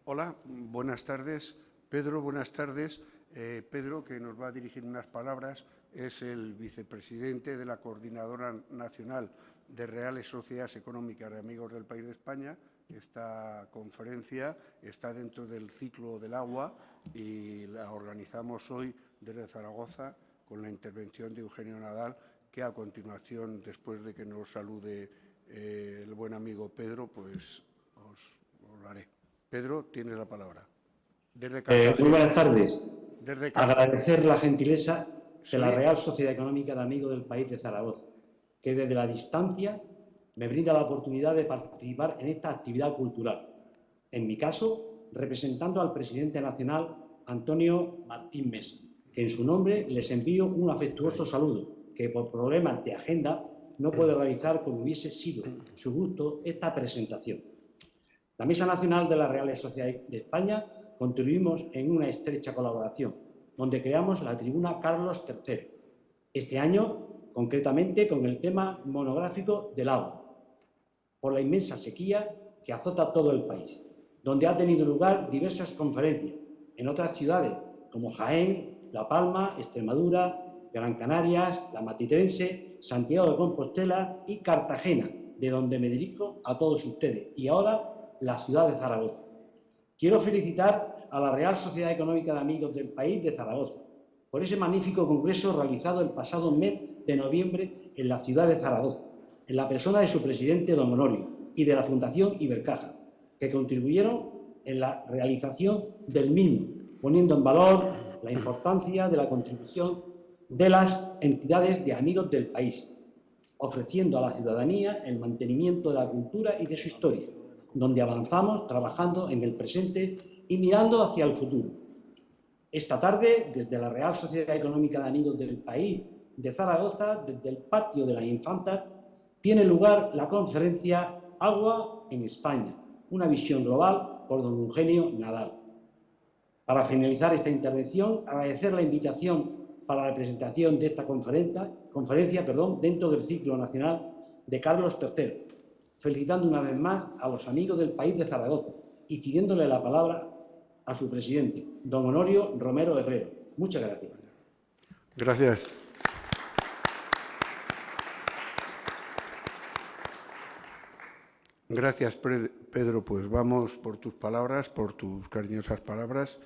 Hola, buenas tardes. Pedro, buenas tardes. Pedro, que nos va a dirigir unas palabras, es el vicepresidente de la Coordinadora Nacional de Reales Sociedades Económicas de Amigos del País de España. Esta conferencia está dentro del ciclo del agua y la organizamos hoy desde Zaragoza con la intervención de Eugenio Nadal, que a continuación, después de que nos salude el buen amigo Pedro, pues os lo haré. Pedro, tienes la palabra. Muy buenas tardes. Agradecer la gentileza de la Real Sociedad Económica de Amigos del País de Zaragoza, que desde la distancia me brinda la oportunidad de participar en esta actividad cultural. En mi caso, representando al presidente nacional, Antonio Martín Mesa, que en su nombre les envío un afectuoso saludo, que por problemas de agenda no puede realizar como hubiese sido su gusto esta presentación. La Mesa Nacional de la Real Sociedad de España contribuimos en una estrecha colaboración, donde creamos la tribuna Carlos III. Este año, concretamente, con el tema monográfico del agua, por la inmensa sequía que azota todo el país, donde ha tenido lugar diversas conferencias en otras ciudades como Jaén, La Palma, Extremadura, Gran Canarias, La Matitrense, Santiago de Compostela y Cartagena, de donde me dirijo a todos ustedes, y ahora la ciudad de Zaragoza. Quiero felicitar a la Real Sociedad Económica de Amigos del País de Zaragoza por ese magnífico congreso realizado el pasado mes de noviembre en la ciudad de Zaragoza, en la persona de su presidente, don Honorio, y de la Fundación Ibercaja, que contribuyeron en la realización del mismo, poniendo en valor la importancia de la contribución de las entidades de amigos del país, ofreciendo a la ciudadanía el mantenimiento de la cultura y de su historia, donde avanzamos trabajando en el presente y mirando hacia el futuro. Esta tarde, desde la Real Sociedad Económica de Amigos del País de Zaragoza, desde el patio de las Infantas, tiene lugar la conferencia Agua en España, una visión global por don Eugenio Nadal. Para finalizar esta intervención, agradecer la invitación para la presentación de esta conferencia dentro del ciclo nacional de Carlos III, felicitando una vez más a los amigos del país de Zaragoza y pidiéndole la palabra a su presidente, don Honorio Romero Herrero. Muchas gracias. Gracias. Gracias, Pedro. Pues vamos por tus palabras, por tus cariñosas palabras,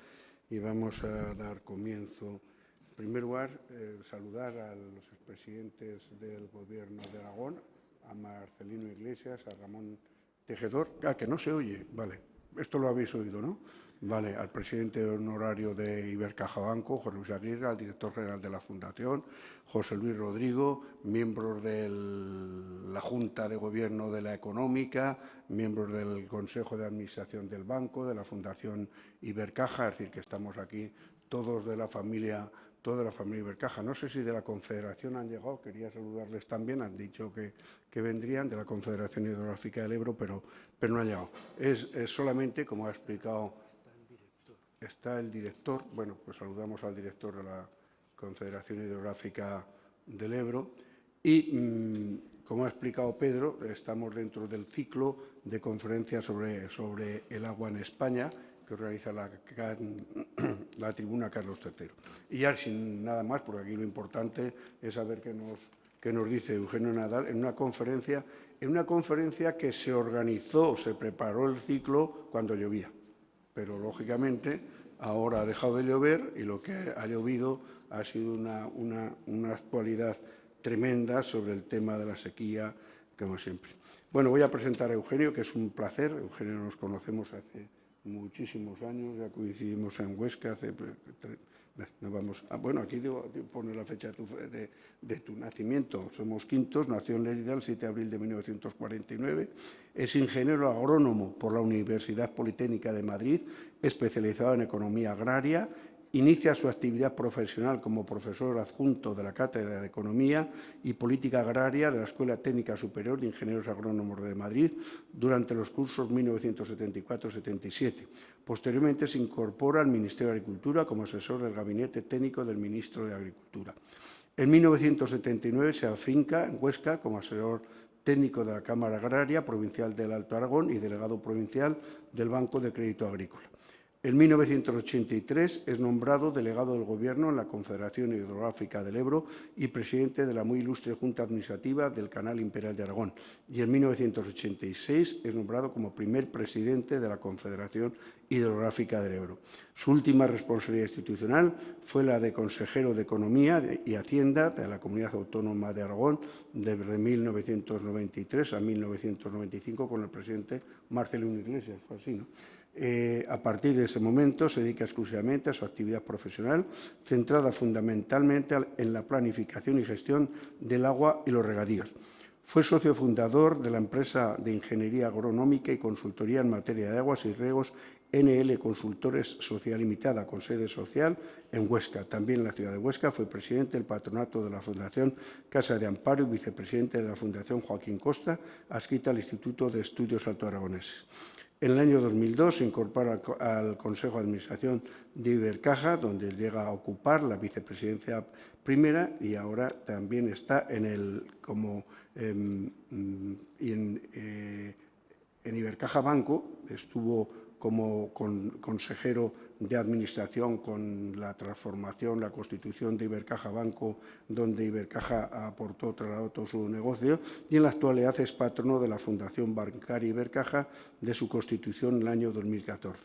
y vamos a dar comienzo. En primer lugar, saludar a los expresidentes del Gobierno de Aragón, a Marcelino Iglesias, a Ramón Tejedor. Que no se oye, vale. Esto lo habéis oído, ¿no? Vale, al presidente honorario de Ibercaja Banco, José Luis Aguirre, al director general de la Fundación, José Luis Rodrigo, miembros de la Junta de Gobierno de la Económica, miembros del Consejo de Administración del Banco, de la Fundación Ibercaja, es decir, que estamos aquí todos de la familia, toda la familia Ibercaja. No sé si de la Confederación han llegado, quería saludarles también, han dicho que vendrían de la Confederación Hidrográfica del Ebro, pero no han llegado. Es solamente, como ha explicado, está el director, bueno, pues saludamos al director de la Confederación Hidrográfica del Ebro y, como ha explicado Pedro, estamos dentro del ciclo de conferencias sobre el agua en España, que organiza la tribuna Carlos III. Y ya sin nada más, porque aquí lo importante es saber qué nos dice Eugenio Nadal en una conferencia que se organizó, se preparó el ciclo cuando llovía. Pero, lógicamente, ahora ha dejado de llover y lo que ha llovido ha sido una actualidad tremenda sobre el tema de la sequía, como siempre. Bueno, voy a presentar a Eugenio, que es un placer. Eugenio nos conocemos hace muchísimos años, ya coincidimos en Huesca, bueno, aquí pone la fecha de tu nacimiento. Somos quintos, nació en Lérida el 7 de abril de 1949. Es ingeniero agrónomo por la Universidad Politécnica de Madrid, especializado en economía agraria. Inicia su actividad profesional como profesor adjunto de la Cátedra de Economía y Política Agraria de la Escuela Técnica Superior de Ingenieros Agrónomos de Madrid durante los cursos 1974-77. Posteriormente se incorpora al Ministerio de Agricultura como asesor del Gabinete Técnico del Ministro de Agricultura. En 1979 se afinca en Huesca como asesor técnico de la Cámara Agraria Provincial del Alto Aragón y delegado provincial del Banco de Crédito Agrícola. En 1983 es nombrado delegado del Gobierno en la Confederación Hidrográfica del Ebro y presidente de la muy ilustre Junta Administrativa del Canal Imperial de Aragón. Y en 1986 es nombrado como primer presidente de la Confederación Hidrográfica del Ebro. Su última responsabilidad institucional fue la de consejero de Economía y Hacienda de la Comunidad Autónoma de Aragón desde 1993 a 1995 con el presidente Marcelino Iglesias. Fue así, ¿no? A partir de ese momento se dedica exclusivamente a su actividad profesional, centrada fundamentalmente en la planificación y gestión del agua y los regadíos. Fue socio fundador de la empresa de ingeniería agronómica y consultoría en materia de aguas y riegos NL Consultores Sociedad Limitada, con sede social en Huesca. También en la ciudad de Huesca fue presidente del patronato de la Fundación Casa de Amparo y vicepresidente de la Fundación Joaquín Costa, adscrita al Instituto de Estudios Alto Aragoneses. En el año 2002 se incorpora al Consejo de Administración de Ibercaja, donde llega a ocupar la vicepresidencia primera y ahora también está en Ibercaja Banco. Estuvo como consejero de administración con la transformación, la constitución de Ibercaja Banco, donde Ibercaja trasladó todo su negocio, y en la actualidad es patrono de la Fundación Bancaria Ibercaja de su constitución en el año 2014.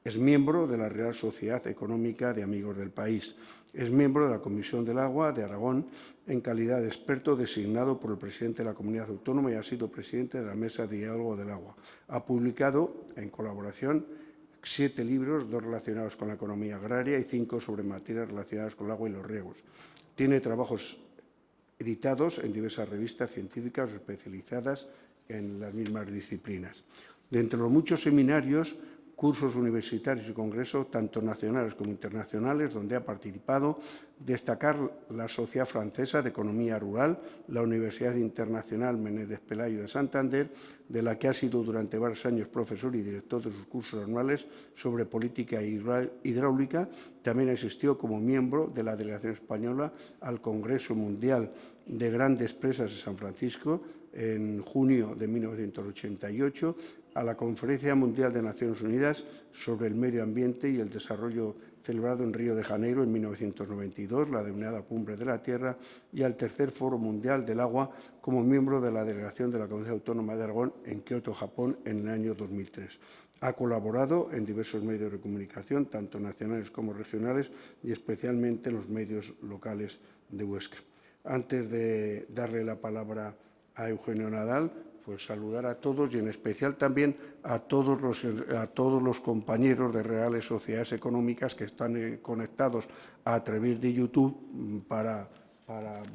Es miembro de la Real Sociedad Económica de Amigos del País. Es miembro de la Comisión del Agua de Aragón en calidad de experto designado por el presidente de la Comunidad Autónoma y ha sido presidente de la Mesa de Diálogo del Agua. Ha publicado, en colaboración, 7 libros, 2 relacionados con la economía agraria y 5 sobre materias relacionadas con el agua y los riegos. Tiene trabajos editados en diversas revistas científicas especializadas en las mismas disciplinas. De entre los muchos seminarios, cursos universitarios y congresos, tanto nacionales como internacionales, donde ha participado, destacar la Sociedad Francesa de Economía Rural, la Universidad Internacional Menéndez Pelayo de Santander, de la que ha sido durante varios años profesor y director de sus cursos anuales sobre política hidráulica. También asistió como miembro de la delegación española al Congreso Mundial de Grandes Presas de San Francisco en junio de 1988, a la Conferencia Mundial de Naciones Unidas sobre el Medio Ambiente y el Desarrollo celebrado en Río de Janeiro en 1992, la denominada Cumbre de la Tierra, y al Tercer Foro Mundial del Agua como miembro de la delegación de la Comunidad Autónoma de Aragón en Kioto, Japón, en el año 2003. Ha colaborado en diversos medios de comunicación, tanto nacionales como regionales, y especialmente en los medios locales de Huesca. Antes de darle la palabra a Eugenio Nadal, pues saludar a todos y en especial también a todos los compañeros de Reales Sociedades Económicas que están conectados a través de YouTube para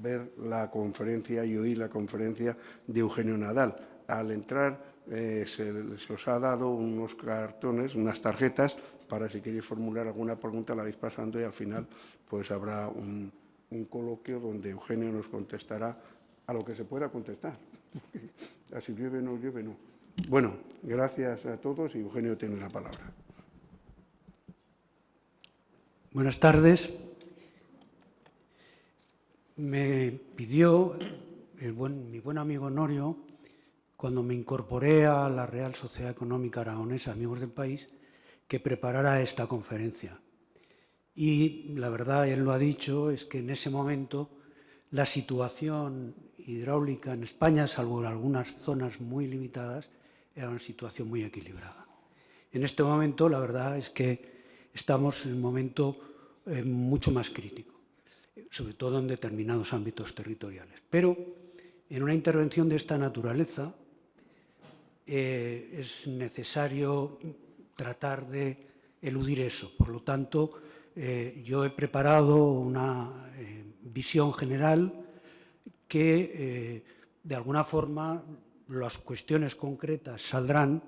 ver la conferencia y oír la conferencia de Eugenio Nadal. Al entrar se os ha dado unos cartones, unas tarjetas, para si queréis formular alguna pregunta la vais pasando y al final pues habrá un coloquio donde Eugenio nos contestará a lo que se pueda contestar. Así llueve, no llueve, no. Bueno, gracias a todos y Eugenio tiene la palabra. Buenas tardes. Me pidió mi buen amigo Honorio, cuando me incorporé a la Real Sociedad Económica Aragonesa, Amigos del País, que preparara esta conferencia. Y la verdad, él lo ha dicho, es que en ese momento la situación hidráulica en España, salvo en algunas zonas muy limitadas, era una situación muy equilibrada. En este momento, la verdad es que estamos en un momento mucho más crítico, sobre todo en determinados ámbitos territoriales. Pero en una intervención de esta naturaleza es necesario tratar de eludir eso. Por lo tanto, yo he preparado una visión general que, de alguna forma, las cuestiones concretas saldrán,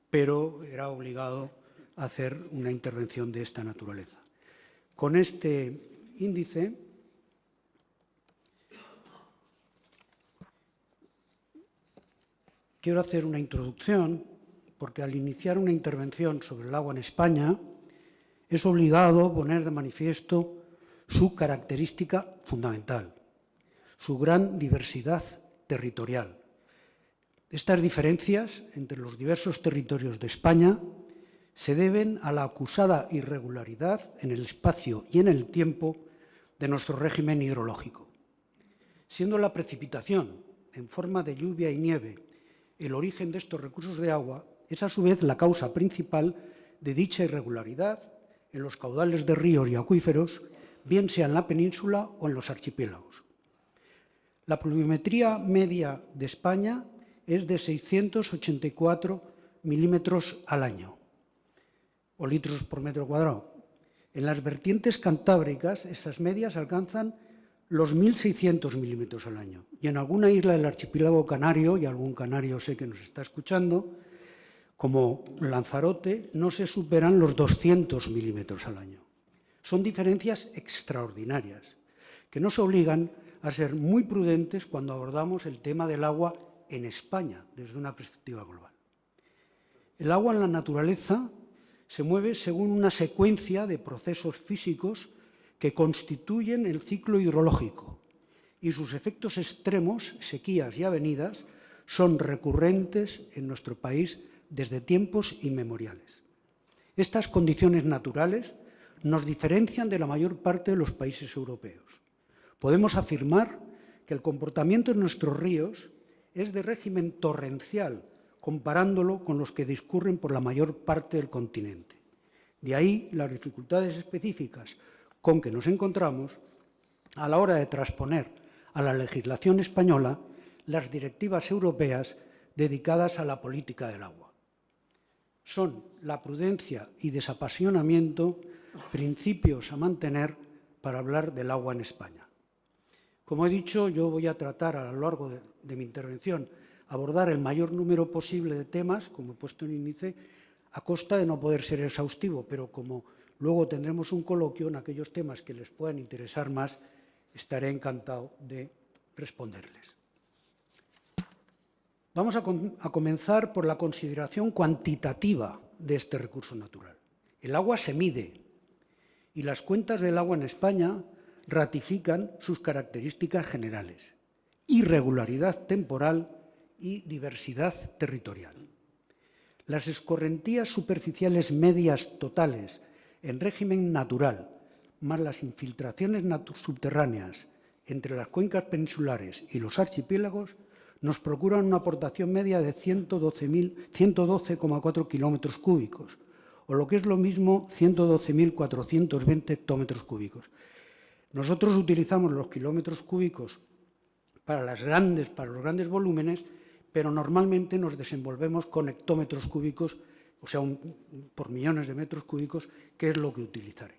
pero era obligado a hacer una intervención de esta naturaleza. Con este índice quiero hacer una introducción, porque al iniciar una intervención sobre el agua en España es obligado poner de manifiesto su característica fundamental, su gran diversidad territorial. Estas diferencias entre los diversos territorios de España se deben a la acusada irregularidad en el espacio y en el tiempo de nuestro régimen hidrológico. Siendo la precipitación en forma de lluvia y nieve el origen de estos recursos de agua, es a su vez la causa principal de dicha irregularidad en los caudales de ríos y acuíferos, bien sea en la península o en los archipiélagos. La pluviometría media de España es de 684 milímetros al año, o litros por metro cuadrado. En las vertientes cantábricas, estas medias alcanzan los 1.600 milímetros al año. Y en alguna isla del archipiélago canario, y algún canario sé que nos está escuchando, como Lanzarote, no se superan los 200 milímetros al año. Son diferencias extraordinarias que nos obligan a ser muy prudentes cuando abordamos el tema del agua en España desde una perspectiva global. El agua en la naturaleza se mueve según una secuencia de procesos físicos que constituyen el ciclo hidrológico y sus efectos extremos, sequías y avenidas, son recurrentes en nuestro país desde tiempos inmemoriales. Estas condiciones naturales nos diferencian de la mayor parte de los países europeos. Podemos afirmar que el comportamiento de nuestros ríos es de régimen torrencial, comparándolo con los que discurren por la mayor parte del continente. De ahí las dificultades específicas con que nos encontramos a la hora de transponer a la legislación española las directivas europeas dedicadas a la política del agua. Son la prudencia y desapasionamiento principios a mantener para hablar del agua en España. Como he dicho, yo voy a tratar a lo largo de mi intervención abordar el mayor número posible de temas, como he puesto en índice, a costa de no poder ser exhaustivo, pero como luego tendremos un coloquio en aquellos temas que les puedan interesar más, estaré encantado de responderles. Vamos a comenzar por la consideración cuantitativa de este recurso natural. El agua se mide y las cuentas del agua en España ratifican sus características generales: irregularidad temporal y diversidad territorial. Las escorrentías superficiales medias totales en régimen natural, más las infiltraciones subterráneas entre las cuencas peninsulares y los archipiélagos, nos procuran una aportación media de 112,4 kilómetros cúbicos, o lo que es lo mismo, 112.420 hectómetros cúbicos. Nosotros utilizamos los kilómetros cúbicos para los grandes volúmenes, pero normalmente nos desenvolvemos con hectómetros cúbicos, o sea, por millones de metros cúbicos, que es lo que utilizaré.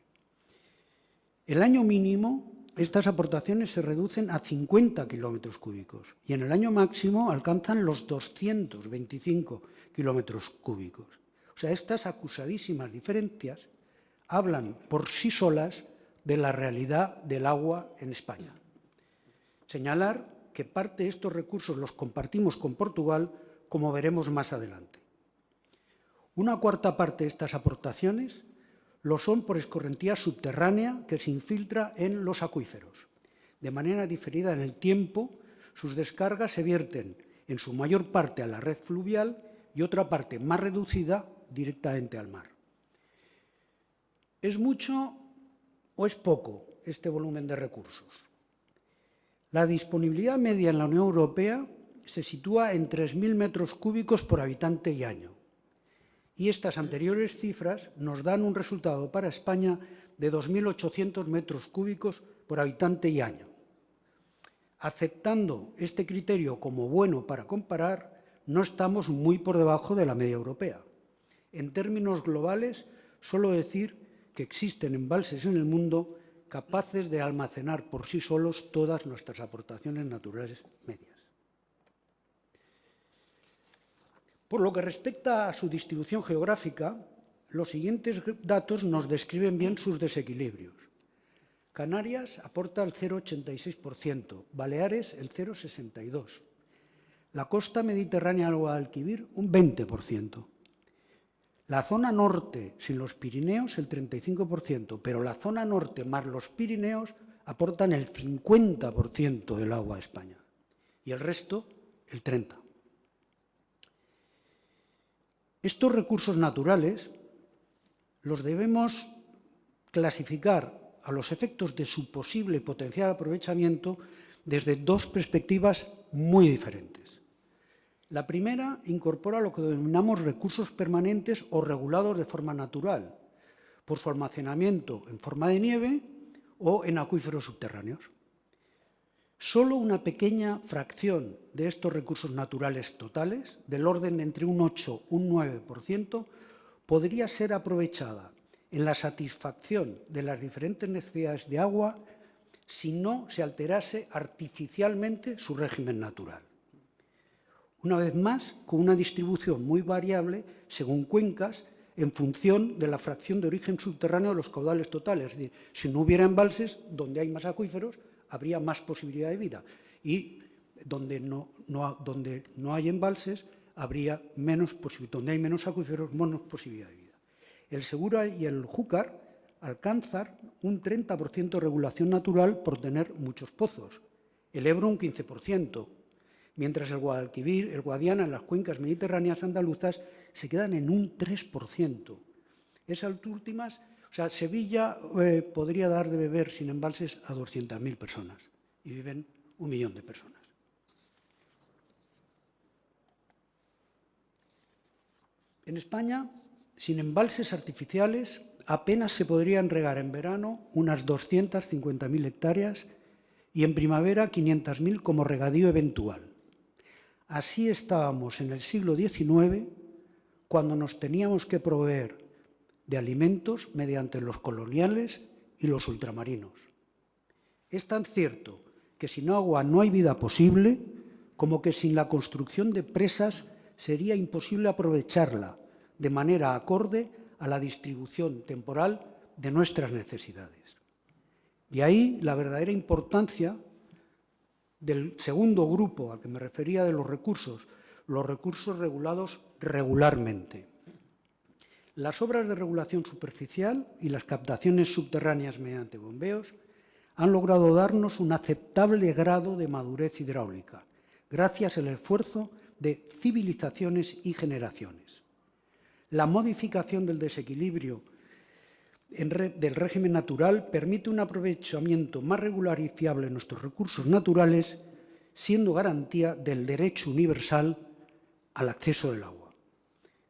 El año mínimo, estas aportaciones se reducen a 50 kilómetros cúbicos y en el año máximo alcanzan los 225 kilómetros cúbicos. O sea, estas acusadísimas diferencias hablan por sí solas de la realidad del agua en España. Señalar que parte de estos recursos los compartimos con Portugal, como veremos más adelante. Una cuarta parte de estas aportaciones lo son por escorrentía subterránea que se infiltra en los acuíferos. De manera diferida en el tiempo, sus descargas se vierten en su mayor parte a la red fluvial y otra parte más reducida directamente al mar. ¿Es mucho o es poco este volumen de recursos? La disponibilidad media en la Unión Europea se sitúa en 3.000 metros cúbicos por habitante y año. Y estas anteriores cifras nos dan un resultado para España de 2.800 metros cúbicos por habitante y año. Aceptando este criterio como bueno para comparar, no estamos muy por debajo de la media europea. En términos globales, solo decir que existen embalses en el mundo capaces de almacenar por sí solos todas nuestras aportaciones naturales medias. Por lo que respecta a su distribución geográfica, los siguientes datos nos describen bien sus desequilibrios. Canarias aporta el 0,86%, Baleares el 0,62%, la costa mediterránea del Guadalquivir un 20%. La zona norte, sin los Pirineos, el 35%, pero la zona norte más los Pirineos aportan el 50% del agua a España y el resto el 30%. Estos recursos naturales los debemos clasificar a los efectos de su posible potencial aprovechamiento desde dos perspectivas muy diferentes. La primera incorpora lo que denominamos recursos permanentes o regulados de forma natural, por su almacenamiento en forma de nieve o en acuíferos subterráneos. Solo una pequeña fracción de estos recursos naturales totales, del orden de entre un 8 y un 9%, podría ser aprovechada en la satisfacción de las diferentes necesidades de agua si no se alterase artificialmente su régimen natural. Una vez más, con una distribución muy variable según cuencas en función de la fracción de origen subterráneo de los caudales totales. Es decir, si no hubiera embalses, donde hay más acuíferos, habría más posibilidad de vida. Y donde no hay embalses, habría menos posibilidad. Donde hay menos acuíferos, menos posibilidad de vida. El Segura y el Júcar alcanzan un 30% de regulación natural por tener muchos pozos. El Ebro un 15%. Mientras el Guadalquivir, el Guadiana, en las cuencas mediterráneas andaluzas se quedan en un 3%. Esas últimas, o sea, Sevilla podría dar de beber sin embalses a 200.000 personas y viven 1 millón de personas. En España, sin embalses artificiales, apenas se podrían regar en verano unas 250.000 hectáreas y en primavera 500.000 como regadío eventual. Así estábamos en el siglo XIX, cuando nos teníamos que proveer de alimentos mediante los coloniales y los ultramarinos. Es tan cierto que sin agua no hay vida posible, como que sin la construcción de presas sería imposible aprovecharla de manera acorde a la distribución temporal de nuestras necesidades. De ahí la verdadera importancia del segundo grupo al que me refería de los recursos regulados regularmente. Las obras de regulación superficial y las captaciones subterráneas mediante bombeos han logrado darnos un aceptable grado de madurez hidráulica, gracias al esfuerzo de civilizaciones y generaciones. La modificación del desequilibrio del régimen natural permite un aprovechamiento más regular y fiable de nuestros recursos naturales, siendo garantía del derecho universal al acceso del agua.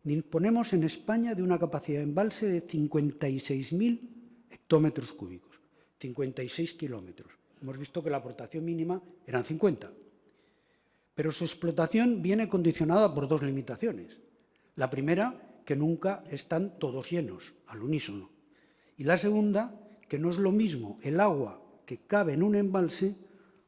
Disponemos en España de una capacidad de embalse de 56.000 hectómetros cúbicos, 56 kilómetros. Hemos visto que la aportación mínima eran 50. Pero su explotación viene condicionada por dos limitaciones. La primera, que nunca están todos llenos, al unísono. Y la segunda, que no es lo mismo el agua que cabe en un embalse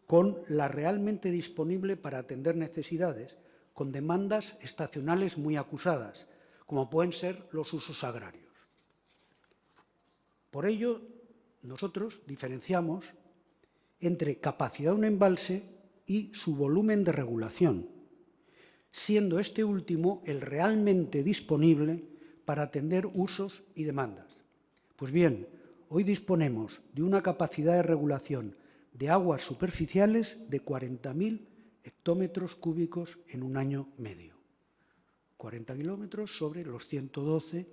con la realmente disponible para atender necesidades, con demandas estacionales muy acusadas, como pueden ser los usos agrarios. Por ello, nosotros diferenciamos entre capacidad de un embalse y su volumen de regulación, siendo este último el realmente disponible para atender usos y demandas. Pues bien, hoy disponemos de una capacidad de regulación de aguas superficiales de 40.000 hectómetros cúbicos en un año medio. 40 kilómetros sobre los 112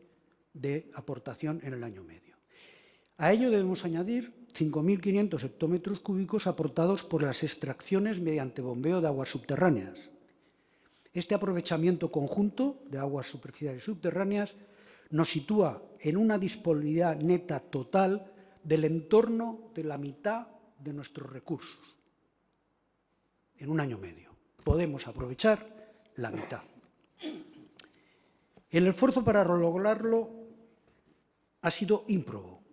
de aportación en el año medio. A ello debemos añadir 5.500 hectómetros cúbicos aportados por las extracciones mediante bombeo de aguas subterráneas. Este aprovechamiento conjunto de aguas superficiales y subterráneas nos sitúa en una disponibilidad neta total del entorno de la mitad de nuestros recursos. En un año medio podemos aprovechar la mitad. El esfuerzo para lograrlo ha sido ímprobo.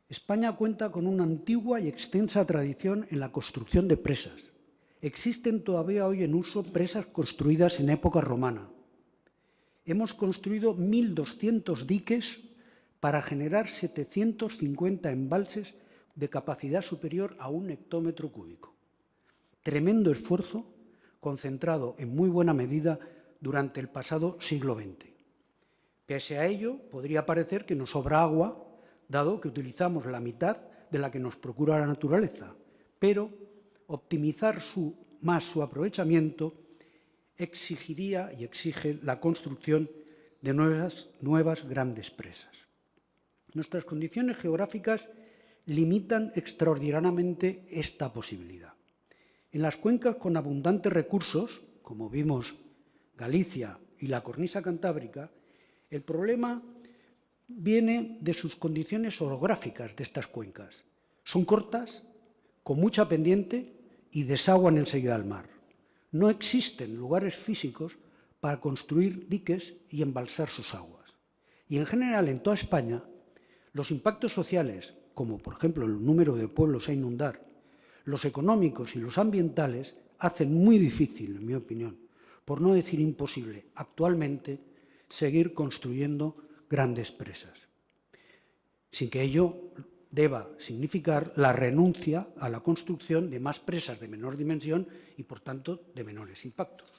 España cuenta con una antigua y extensa tradición en la construcción de presas. Existen todavía hoy en uso presas construidas en época romana. Hemos construido 1.200 diques para generar 750 embalses de capacidad superior a 1 hectómetro cúbico. Tremendo esfuerzo concentrado en muy buena medida durante el pasado siglo XX. Pese a ello, podría parecer que nos sobra agua, dado que utilizamos la mitad de la que nos procura la naturaleza, pero optimizar más su aprovechamiento exigiría y exige la construcción de nuevas grandes presas. Nuestras condiciones geográficas limitan extraordinariamente esta posibilidad. En las cuencas con abundantes recursos, como vimos Galicia y la cornisa cantábrica, el problema viene de sus condiciones orográficas de estas cuencas. Son cortas, con mucha pendiente y desaguan enseguida al mar. No existen lugares físicos para construir diques y embalsar sus aguas. Y en general, en toda España, los impactos sociales, como por ejemplo el número de pueblos a inundar, los económicos y los ambientales, hacen muy difícil, en mi opinión, por no decir imposible, actualmente, seguir construyendo grandes presas, sin que ello deba significar la renuncia a la construcción de más presas de menor dimensión y, por tanto, de menores impactos.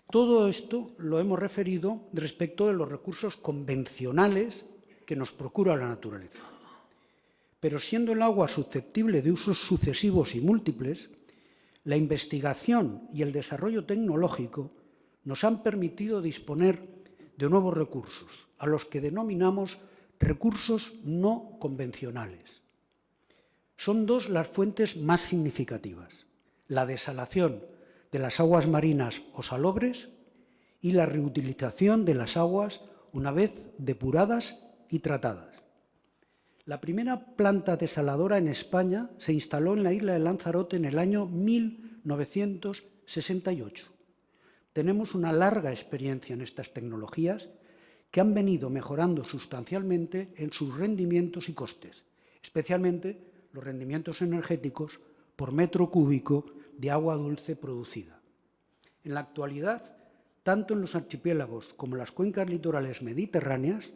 Todo esto lo hemos referido respecto de los recursos convencionales que nos procura la naturaleza. Pero siendo el agua susceptible de usos sucesivos y múltiples, la investigación y el desarrollo tecnológico nos han permitido disponer de nuevos recursos, a los que denominamos recursos no convencionales. Son dos las fuentes más significativas: la desalación de las aguas marinas o salobres y la reutilización de las aguas una vez depuradas y tratadas. La primera planta desaladora en España se instaló en la isla de Lanzarote en el año 1968. Tenemos una larga experiencia en estas tecnologías que han venido mejorando sustancialmente en sus rendimientos y costes, especialmente los rendimientos energéticos por metro cúbico de agua dulce producida. En la actualidad, tanto en los archipiélagos como en las cuencas litorales mediterráneas,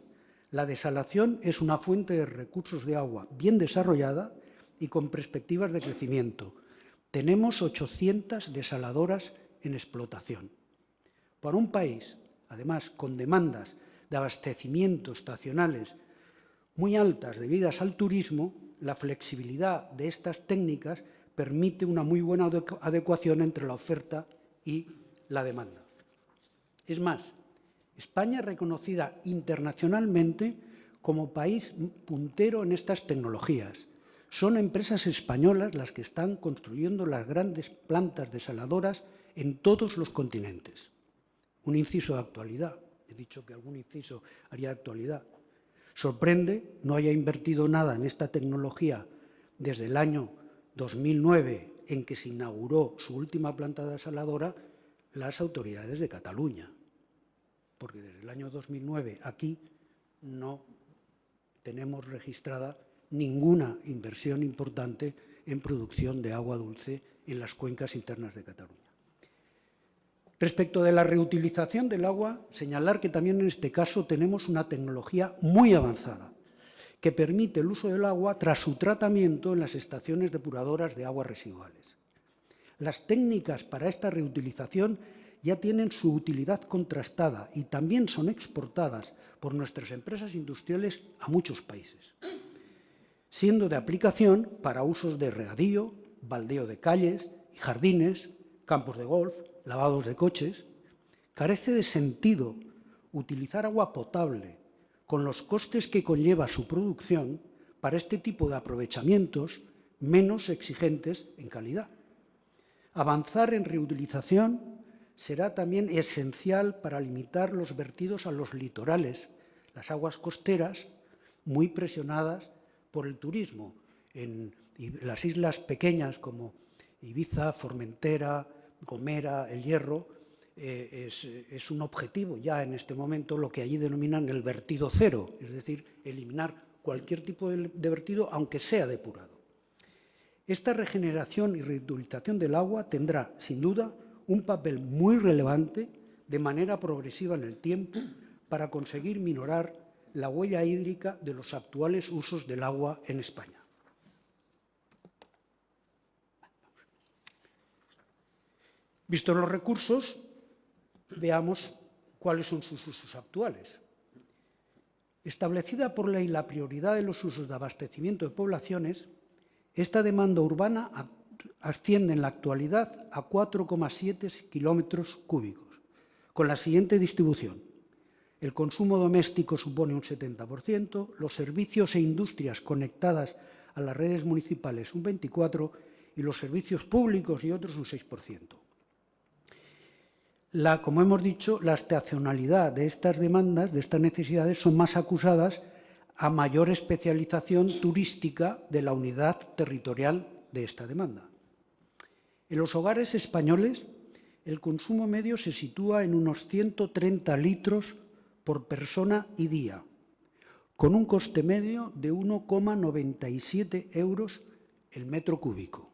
la desalación es una fuente de recursos de agua bien desarrollada y con perspectivas de crecimiento. Tenemos 800 desaladoras en explotación. Para un país, además, con demandas de abastecimiento estacionales muy altas debidas al turismo, la flexibilidad de estas técnicas permite una muy buena adecuación entre la oferta y la demanda. Es más, España es reconocida internacionalmente como país puntero en estas tecnologías. Son empresas españolas las que están construyendo las grandes plantas desaladoras en todos los continentes. Un inciso de actualidad. He dicho que algún inciso haría de actualidad. Sorprende no haya invertido nada en esta tecnología desde el año 2009, en que se inauguró su última planta desaladora, las autoridades de Cataluña. Porque desde el año 2009 aquí no tenemos registrada ninguna inversión importante en producción de agua dulce en las cuencas internas de Cataluña. Respecto de la reutilización del agua, señalar que también en este caso tenemos una tecnología muy avanzada que permite el uso del agua tras su tratamiento en las estaciones depuradoras de aguas residuales. Las técnicas para esta reutilización ya tienen su utilidad contrastada y también son exportadas por nuestras empresas industriales a muchos países, siendo de aplicación para usos de regadío, baldeo de calles y jardines, campos de golf, lavados de coches. Carece de sentido utilizar agua potable con los costes que conlleva su producción para este tipo de aprovechamientos menos exigentes en calidad. Avanzar en reutilización será también esencial para limitar los vertidos a los litorales, las aguas costeras, muy presionadas por el turismo. En las islas pequeñas como Ibiza, Formentera, Gomera, El Hierro, es un objetivo ya en este momento lo que allí denominan el vertido cero, es decir, eliminar cualquier tipo de vertido, aunque sea depurado. Esta regeneración y reutilización del agua tendrá, sin duda, un papel muy relevante de manera progresiva en el tiempo para conseguir minorar la huella hídrica de los actuales usos del agua en España. Vistos los recursos, veamos ¿Cuáles son sus usos actuales? Establecida por ley la prioridad de los usos de abastecimiento de poblaciones, esta demanda urbana asciende en la actualidad a 4,7 kilómetros cúbicos, con la siguiente distribución. El consumo doméstico supone un 70%, los servicios e industrias conectadas a las redes municipales un 24% y los servicios públicos y otros un 6%. Como hemos dicho, la estacionalidad de estas demandas, de estas necesidades, son más acusadas a mayor especialización turística de la unidad territorial de esta demanda. En los hogares españoles, el consumo medio se sitúa en unos 130 litros por persona y día, con un coste medio de 1,97 euros el metro cúbico.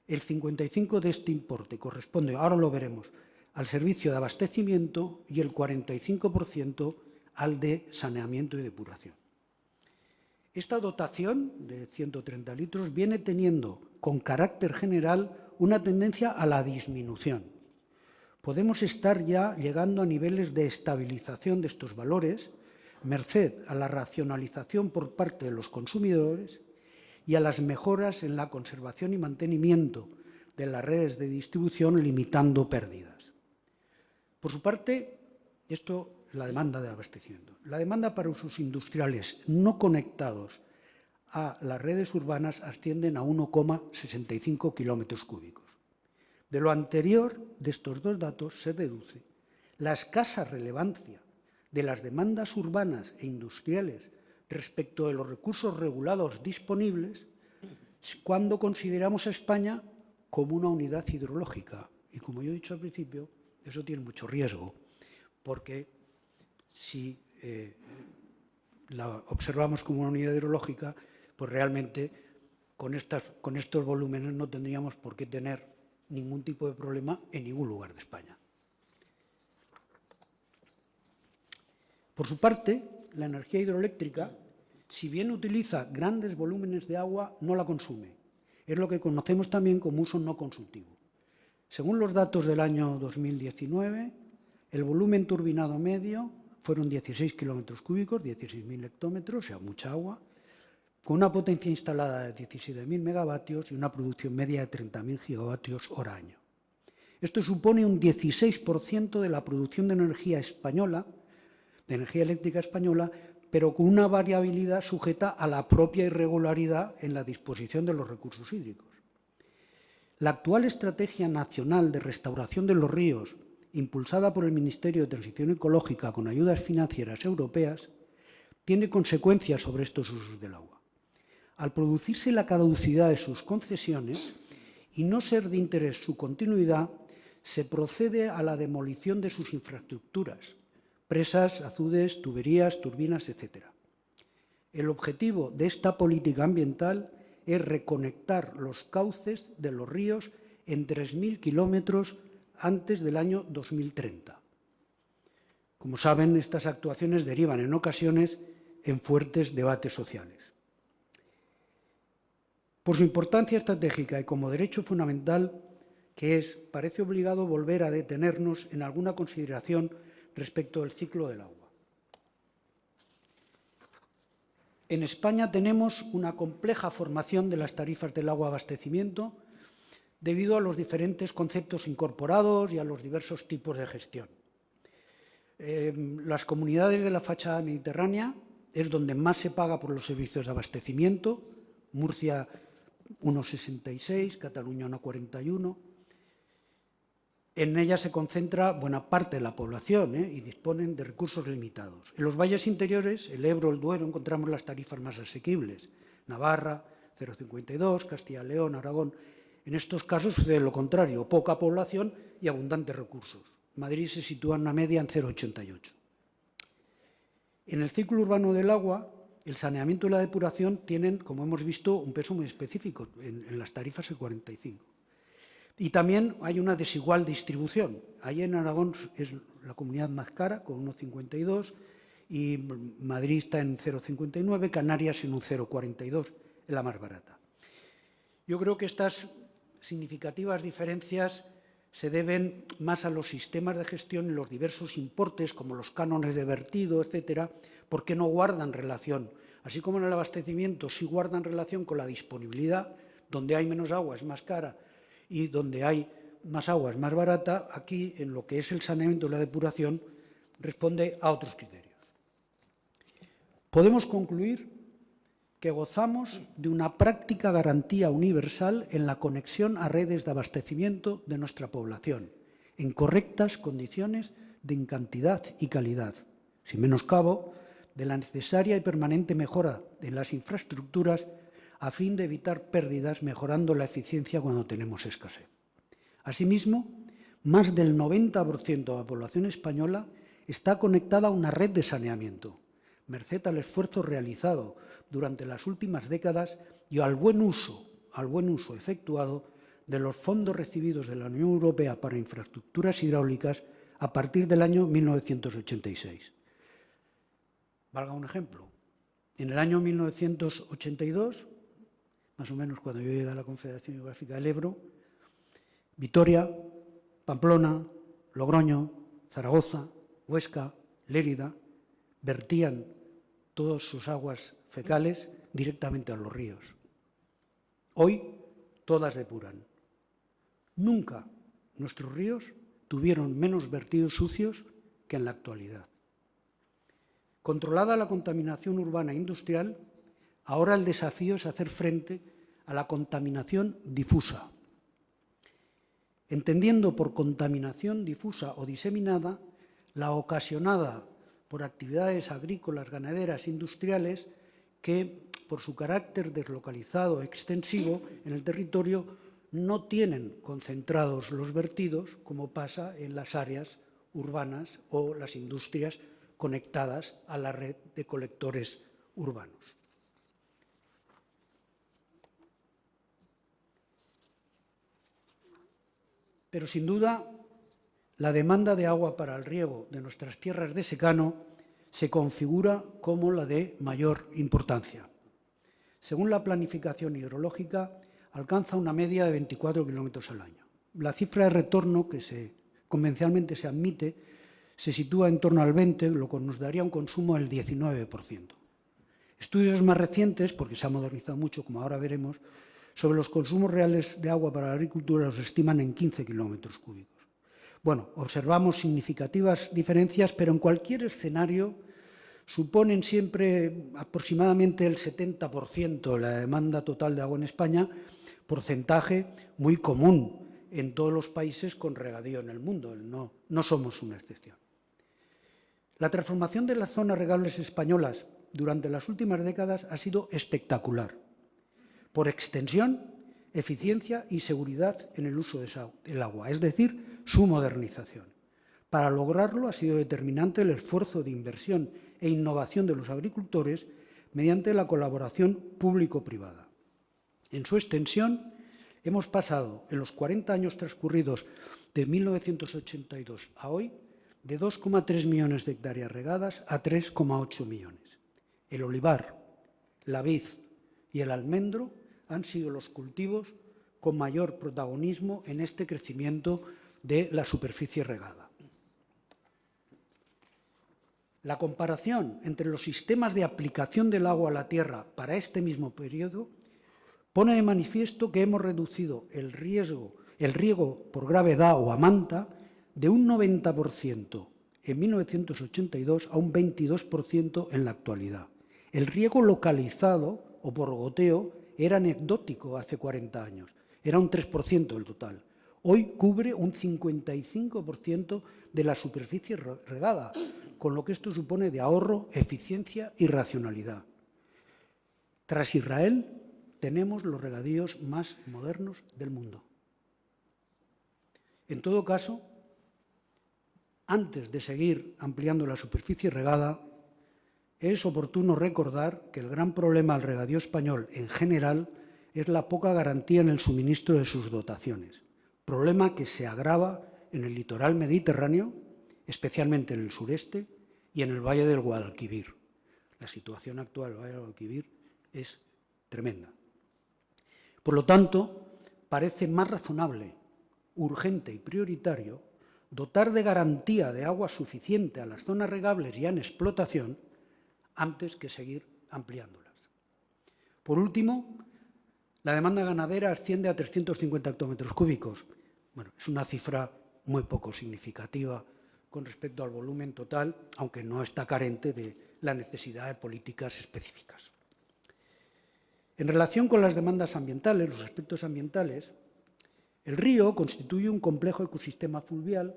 El 55% de este importe corresponde, ahora lo veremos, al servicio de abastecimiento y el 45% al de saneamiento y depuración. Esta dotación de 130 litros viene teniendo, con carácter general, una tendencia a la disminución. Podemos estar ya llegando a niveles de estabilización de estos valores, merced a la racionalización por parte de los consumidores y a las mejoras en la conservación y mantenimiento de las redes de distribución, limitando pérdidas. Por su parte, esto es la demanda de abastecimiento. La demanda para usos industriales no conectados a las redes urbanas ascienden a 1,65 kilómetros cúbicos. De lo anterior, de estos dos datos, se deduce la escasa relevancia de las demandas urbanas e industriales respecto de los recursos regulados disponibles cuando consideramos a España como una unidad hidrológica. Y como yo he dicho al principio, eso tiene mucho riesgo, porque si la observamos como una unidad hidrológica, pues realmente con estos volúmenes no tendríamos por qué tener ningún tipo de problema en ningún lugar de España. Por su parte, la energía hidroeléctrica, si bien utiliza grandes volúmenes de agua, no la consume. Es lo que conocemos también como uso no consultivo. Según los datos del año 2019, el volumen turbinado medio fueron 16 kilómetros cúbicos, 16.000 hectómetros, o sea, mucha agua, con una potencia instalada de 17.000 megavatios y una producción media de 30.000 gigavatios hora año. Esto supone un 16% de la producción de energía española, de energía eléctrica española, pero con una variabilidad sujeta a la propia irregularidad en la disposición de los recursos hídricos. La actual Estrategia Nacional de Restauración de los Ríos, impulsada por el Ministerio de Transición Ecológica con ayudas financieras europeas, tiene consecuencias sobre estos usos del agua. Al producirse la caducidad de sus concesiones y no ser de interés su continuidad, se procede a la demolición de sus infraestructuras, presas, azudes, tuberías, turbinas, etc. El objetivo de esta política ambiental es reconectar los cauces de los ríos en 3.000 kilómetros antes del año 2030. Como saben, estas actuaciones derivan en ocasiones en fuertes debates sociales. Por su importancia estratégica y como derecho fundamental que es, parece obligado volver a detenernos en alguna consideración respecto del ciclo del agua. En España tenemos una compleja formación de las tarifas del agua abastecimiento debido a los diferentes conceptos incorporados y a los diversos tipos de gestión. Las comunidades de la fachada mediterránea es donde más se paga por los servicios de abastecimiento, Murcia 1,66, Cataluña 1,41. En ella se concentra buena parte de la población y disponen de recursos limitados. En los valles interiores, el Ebro, el Duero, encontramos las tarifas más asequibles. Navarra, 0,52, Castilla y León, Aragón. En estos casos sucede lo contrario, poca población y abundantes recursos. Madrid se sitúa en una media en 0,88. En el ciclo urbano del agua, el saneamiento y la depuración tienen, como hemos visto, un peso muy específico, en las tarifas el 45. Y también hay una desigual distribución. Ahí en Aragón es la comunidad más cara, con 1,52, y Madrid está en 0,59, Canarias en un 0,42, es la más barata. Yo creo que estas significativas diferencias se deben más a los sistemas de gestión y los diversos importes, como los cánones de vertido, etcétera, porque no guardan relación. Así como en el abastecimiento sí guardan relación con la disponibilidad, donde hay menos agua es más cara y donde hay más agua es más barata, aquí en lo que es el saneamiento y la depuración responde a otros criterios. Podemos concluir que gozamos de una práctica garantía universal en la conexión a redes de abastecimiento de nuestra población, en correctas condiciones de cantidad y calidad, sin menoscabo de la necesaria y permanente mejora de las infraestructuras a fin de evitar pérdidas, mejorando la eficiencia cuando tenemos escasez. Asimismo, más del 90% de la población española está conectada a una red de saneamiento, merced al esfuerzo realizado durante las últimas décadas y al buen uso efectuado de los fondos recibidos de la Unión Europea para infraestructuras hidráulicas a partir del año 1986. Valga un ejemplo. En el año 1982, más o menos cuando yo llegué a la Confederación Hidrográfica del Ebro, Vitoria, Pamplona, Logroño, Zaragoza, Huesca, Lérida vertían todas sus aguas fecales directamente a los ríos. Hoy todas depuran. Nunca nuestros ríos tuvieron menos vertidos sucios que en la actualidad. Controlada la contaminación urbana e industrial, ahora el desafío es hacer frente a la contaminación difusa, entendiendo por contaminación difusa o diseminada la ocasionada por actividades agrícolas, ganaderas, industriales que, por su carácter deslocalizado extensivo en el territorio, no tienen concentrados los vertidos, como pasa en las áreas urbanas o las industrias conectadas a la red de colectores urbanos. Pero, sin duda, la demanda de agua para el riego de nuestras tierras de secano se configura como la de mayor importancia. Según la planificación hidrológica, alcanza una media de 24 kilómetros al año. La cifra de retorno que convencionalmente se admite se sitúa en torno al 20%, lo que nos daría un consumo del 19%. Estudios más recientes, porque se ha modernizado mucho, como ahora veremos, sobre los consumos reales de agua para la agricultura los estiman en 15 kilómetros cúbicos. Bueno, observamos significativas diferencias, pero en cualquier escenario suponen siempre aproximadamente el 70% de la demanda total de agua en España, porcentaje muy común en todos los países con regadío en el mundo. No somos una excepción. La transformación de las zonas regables españolas durante las últimas décadas ha sido espectacular, por extensión, eficiencia y seguridad en el uso del agua, es decir, su modernización. Para lograrlo ha sido determinante el esfuerzo de inversión e innovación de los agricultores mediante la colaboración público-privada. En su extensión, hemos pasado, en los 40 años transcurridos de 1982 a hoy, de 2,3 millones de hectáreas regadas a 3,8 millones. El olivar, la vid y el almendro han sido los cultivos con mayor protagonismo en este crecimiento de la superficie regada. La comparación entre los sistemas de aplicación del agua a la tierra para este mismo periodo pone de manifiesto que hemos reducido el riego por gravedad o a manta de un 90% en 1982 a un 22% en la actualidad. El riego localizado o por goteo era anecdótico hace 40 años, era un 3% del total. Hoy cubre un 55% de la superficie regada, con lo que esto supone de ahorro, eficiencia y racionalidad. Tras Israel, tenemos los regadíos más modernos del mundo. En todo caso, antes de seguir ampliando la superficie regada, es oportuno recordar que el gran problema del regadío español en general es la poca garantía en el suministro de sus dotaciones, problema que se agrava en el litoral mediterráneo, especialmente en el sureste y en el Valle del Guadalquivir. La situación actual del Valle del Guadalquivir es tremenda. Por lo tanto, parece más razonable urgente y prioritario dotar de garantía de agua suficiente a las zonas regables ya en explotación antes que seguir ampliándolas. Por último, la demanda ganadera asciende a 350 hectómetros cúbicos. Bueno, es una cifra muy poco significativa con respecto al volumen total, aunque no está carente de la necesidad de políticas específicas. En relación con las demandas ambientales, los aspectos ambientales, el río constituye un complejo ecosistema fluvial,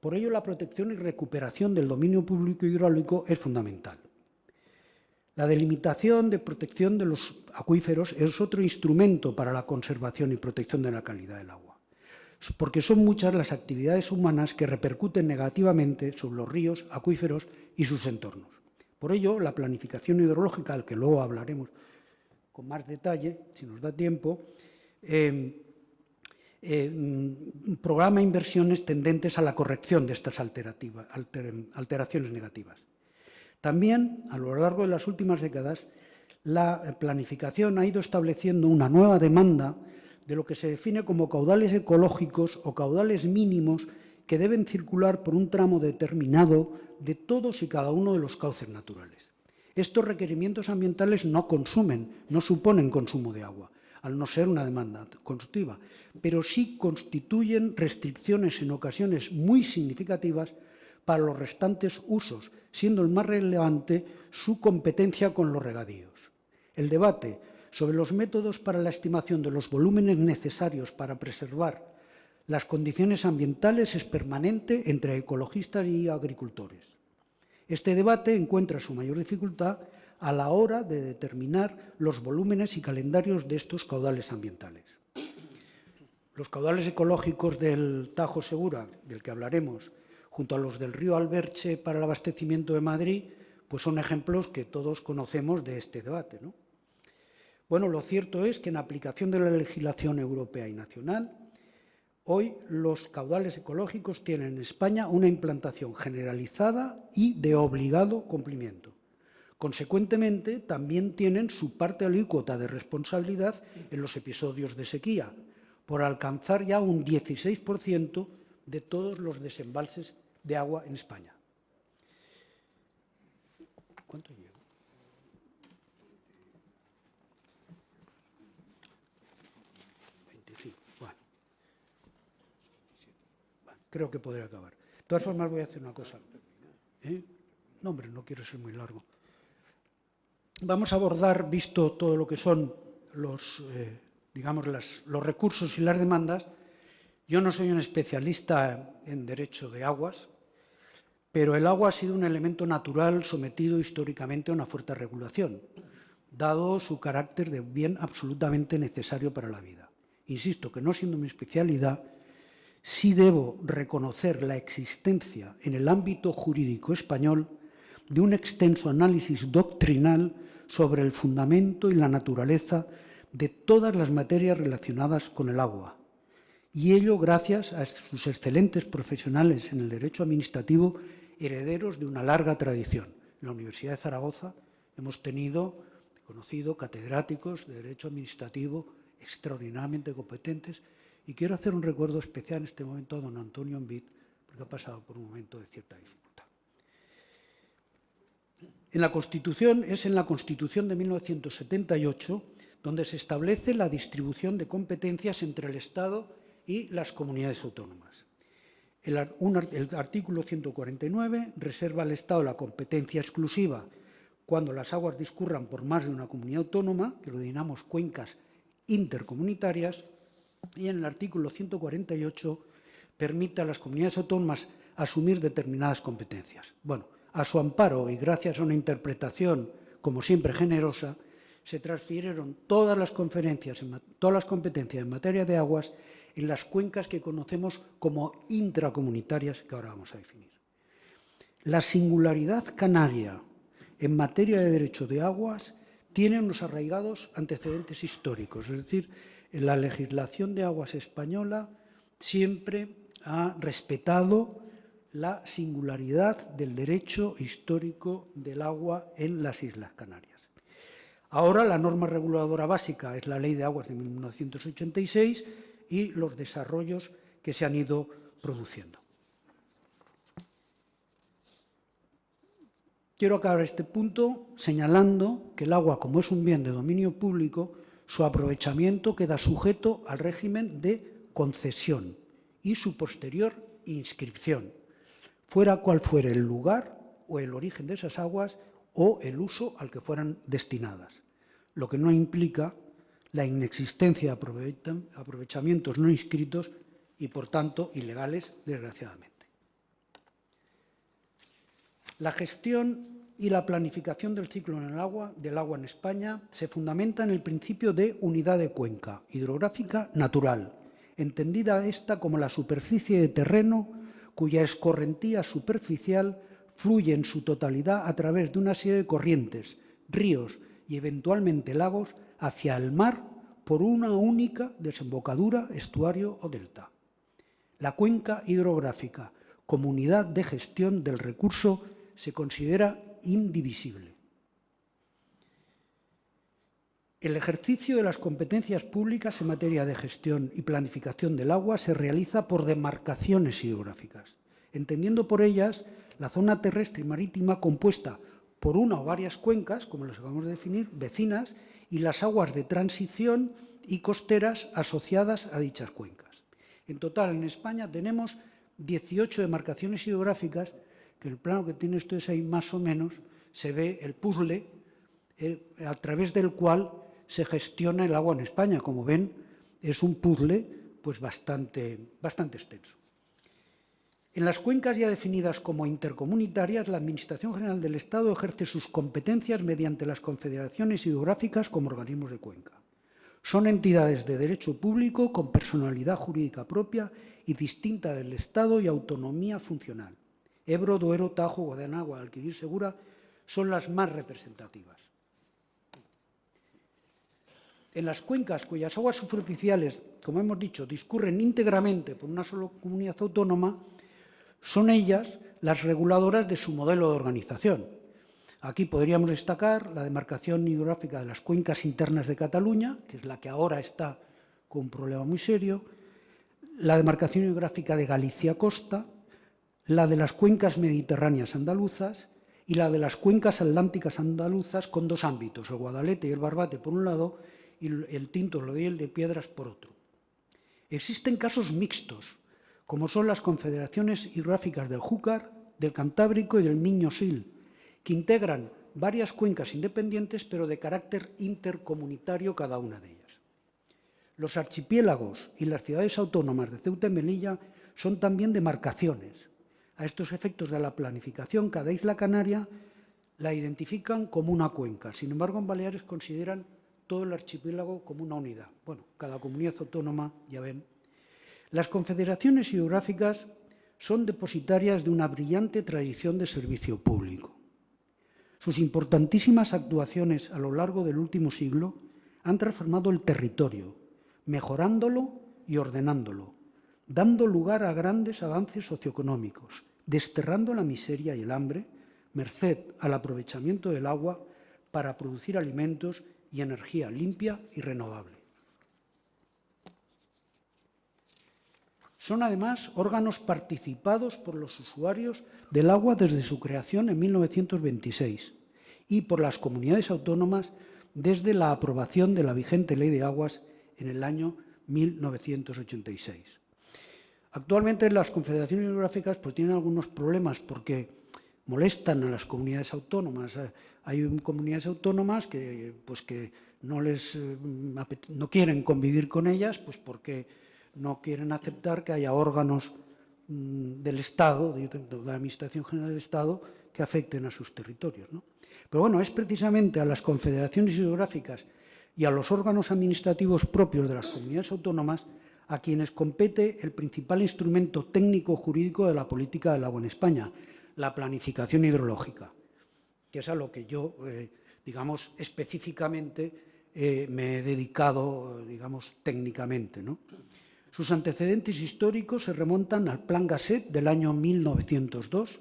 por ello la protección y recuperación del dominio público hidráulico es fundamental. La delimitación de protección de los acuíferos es otro instrumento para la conservación y protección de la calidad del agua, porque son muchas las actividades humanas que repercuten negativamente sobre los ríos, acuíferos y sus entornos. Por ello, la planificación hidrológica, al que luego hablaremos con más detalle, si nos da tiempo, programa inversiones tendentes a la corrección de estas alteraciones negativas. También, a lo largo de las últimas décadas, la planificación ha ido estableciendo una nueva demanda de lo que se define como caudales ecológicos o caudales mínimos que deben circular por un tramo determinado de todos y cada uno de los cauces naturales. Estos requerimientos ambientales no suponen consumo de agua, al no ser una demanda constructiva, pero sí constituyen restricciones en ocasiones muy significativas para los restantes usos, siendo el más relevante su competencia con los regadíos. El debate sobre los métodos para la estimación de los volúmenes necesarios para preservar las condiciones ambientales es permanente entre ecologistas y agricultores. Este debate encuentra su mayor dificultad a la hora de determinar los volúmenes y calendarios de estos caudales ambientales. Los caudales ecológicos del Tajo Segura, del que hablaremos, junto a los del río Alberche para el abastecimiento de Madrid, pues son ejemplos que todos conocemos de este debate, ¿no? Bueno, lo cierto es que en aplicación de la legislación europea y nacional, hoy los caudales ecológicos tienen en España una implantación generalizada y de obligado cumplimiento. Consecuentemente, también tienen su parte alícuota de responsabilidad en los episodios de sequía, por alcanzar ya un 16% de todos los desembalses de agua en España. ¿Cuánto llevo? Creo que podré acabar. De todas formas, voy a hacer una cosa. No, hombre, no quiero ser muy largo. Vamos a abordar, visto todo lo que son los recursos y las demandas. Yo no soy un especialista en derecho de aguas, pero el agua ha sido un elemento natural sometido históricamente a una fuerte regulación, dado su carácter de bien absolutamente necesario para la vida. Insisto que no siendo mi especialidad, sí debo reconocer la existencia en el ámbito jurídico español de un extenso análisis doctrinal sobre el fundamento y la naturaleza de todas las materias relacionadas con el agua, y ello gracias a sus excelentes profesionales en el derecho administrativo, herederos de una larga tradición. En la Universidad de Zaragoza hemos conocido catedráticos de derecho administrativo extraordinariamente competentes. Y quiero hacer un recuerdo especial en este momento a don Antonio Envid, porque ha pasado por un momento de cierta dificultad. Es en la Constitución de 1978 donde se establece la distribución de competencias entre el Estado y las comunidades autónomas. El artículo 149 reserva al Estado la competencia exclusiva cuando las aguas discurran por más de una comunidad autónoma, que lo denominamos cuencas intercomunitarias, y en el artículo 148 permite a las comunidades autónomas asumir determinadas competencias. Bueno, a su amparo y gracias a una interpretación, como siempre, generosa, se transfirieron todas las competencias en materia de aguas en las cuencas que conocemos como intracomunitarias, que ahora vamos a definir. La singularidad canaria en materia de derecho de aguas tiene unos arraigados antecedentes históricos, es decir, la legislación de aguas española siempre ha respetado la singularidad del derecho histórico del agua en las Islas Canarias. Ahora la norma reguladora básica es la Ley de Aguas de 1986 y los desarrollos que se han ido produciendo. Quiero acabar este punto señalando que el agua, como es un bien de dominio público, su aprovechamiento queda sujeto al régimen de concesión y su posterior inscripción, fuera cual fuere el lugar o el origen de esas aguas o el uso al que fueran destinadas, lo que no implica la inexistencia de aprovechamientos no inscritos y, por tanto, ilegales, desgraciadamente. La gestión y la planificación del ciclo del agua en España se fundamenta en el principio de unidad de cuenca hidrográfica natural, entendida esta como la superficie de terreno cuya escorrentía superficial fluye en su totalidad a través de una serie de corrientes, ríos y eventualmente lagos hacia el mar por una única desembocadura, estuario o delta. La cuenca hidrográfica, como unidad de gestión del recurso, se considera indivisible. El ejercicio de las competencias públicas en materia de gestión y planificación del agua se realiza por demarcaciones hidrográficas, entendiendo por ellas la zona terrestre y marítima compuesta por una o varias cuencas, como las acabamos de definir, vecinas, y las aguas de transición y costeras asociadas a dichas cuencas. En total, en España tenemos 18 demarcaciones hidrográficas, que en el plano que tienen ustedes ahí más o menos se ve el puzzle a través del cual se gestiona el agua en España. Como ven, es un puzzle pues bastante extenso. En las cuencas ya definidas como intercomunitarias, la Administración General del Estado ejerce sus competencias mediante las confederaciones hidrográficas como organismos de cuenca. Son entidades de derecho público con personalidad jurídica propia y distinta del Estado y autonomía funcional. Ebro, Duero, Tajo, Guadiana, Guadalquivir, Segura son las más representativas. En las cuencas cuyas aguas superficiales, como hemos dicho, discurren íntegramente por una sola comunidad autónoma, son ellas las reguladoras de su modelo de organización. Aquí podríamos destacar la demarcación hidrográfica de las cuencas internas de Cataluña, que es la que ahora está con un problema muy serio, la demarcación hidrográfica de Galicia Costa, la de las cuencas mediterráneas andaluzas y la de las cuencas atlánticas andaluzas con dos ámbitos, el Guadalete y el Barbate por un lado y el Tinto, el de Piedras por otro. Existen casos mixtos, como son las confederaciones hidrográficas del Júcar, del Cantábrico y del Miño-Sil, que integran varias cuencas independientes pero de carácter intercomunitario cada una de ellas. Los archipiélagos y las ciudades autónomas de Ceuta y Melilla son también demarcaciones. A estos efectos de la planificación, cada isla canaria la identifican como una cuenca. Sin embargo, en Baleares consideran todo el archipiélago como una unidad. Bueno, cada comunidad autónoma, ya ven. Las confederaciones hidrográficas son depositarias de una brillante tradición de servicio público. Sus importantísimas actuaciones a lo largo del último siglo han transformado el territorio, mejorándolo y ordenándolo, dando lugar a grandes avances socioeconómicos, desterrando la miseria y el hambre, merced al aprovechamiento del agua para producir alimentos y energía limpia y renovable. Son además órganos participados por los usuarios del agua desde su creación en 1926 y por las comunidades autónomas desde la aprobación de la vigente Ley de Aguas en el año 1986. Actualmente las confederaciones hidrográficas pues, tienen algunos problemas porque molestan a las comunidades autónomas. Hay comunidades autónomas que no quieren convivir con ellas pues porque no quieren aceptar que haya órganos del Estado, de la Administración General del Estado, que afecten a sus territorios, ¿no? Pero bueno, es precisamente a las confederaciones hidrográficas y a los órganos administrativos propios de las comunidades autónomas a quienes compete el principal instrumento técnico-jurídico de la política del agua en España, la planificación hidrológica, que es a lo que yo, digamos, específicamente me he dedicado, digamos, técnicamente, ¿no? Sus antecedentes históricos se remontan al Plan Gasset del año 1902,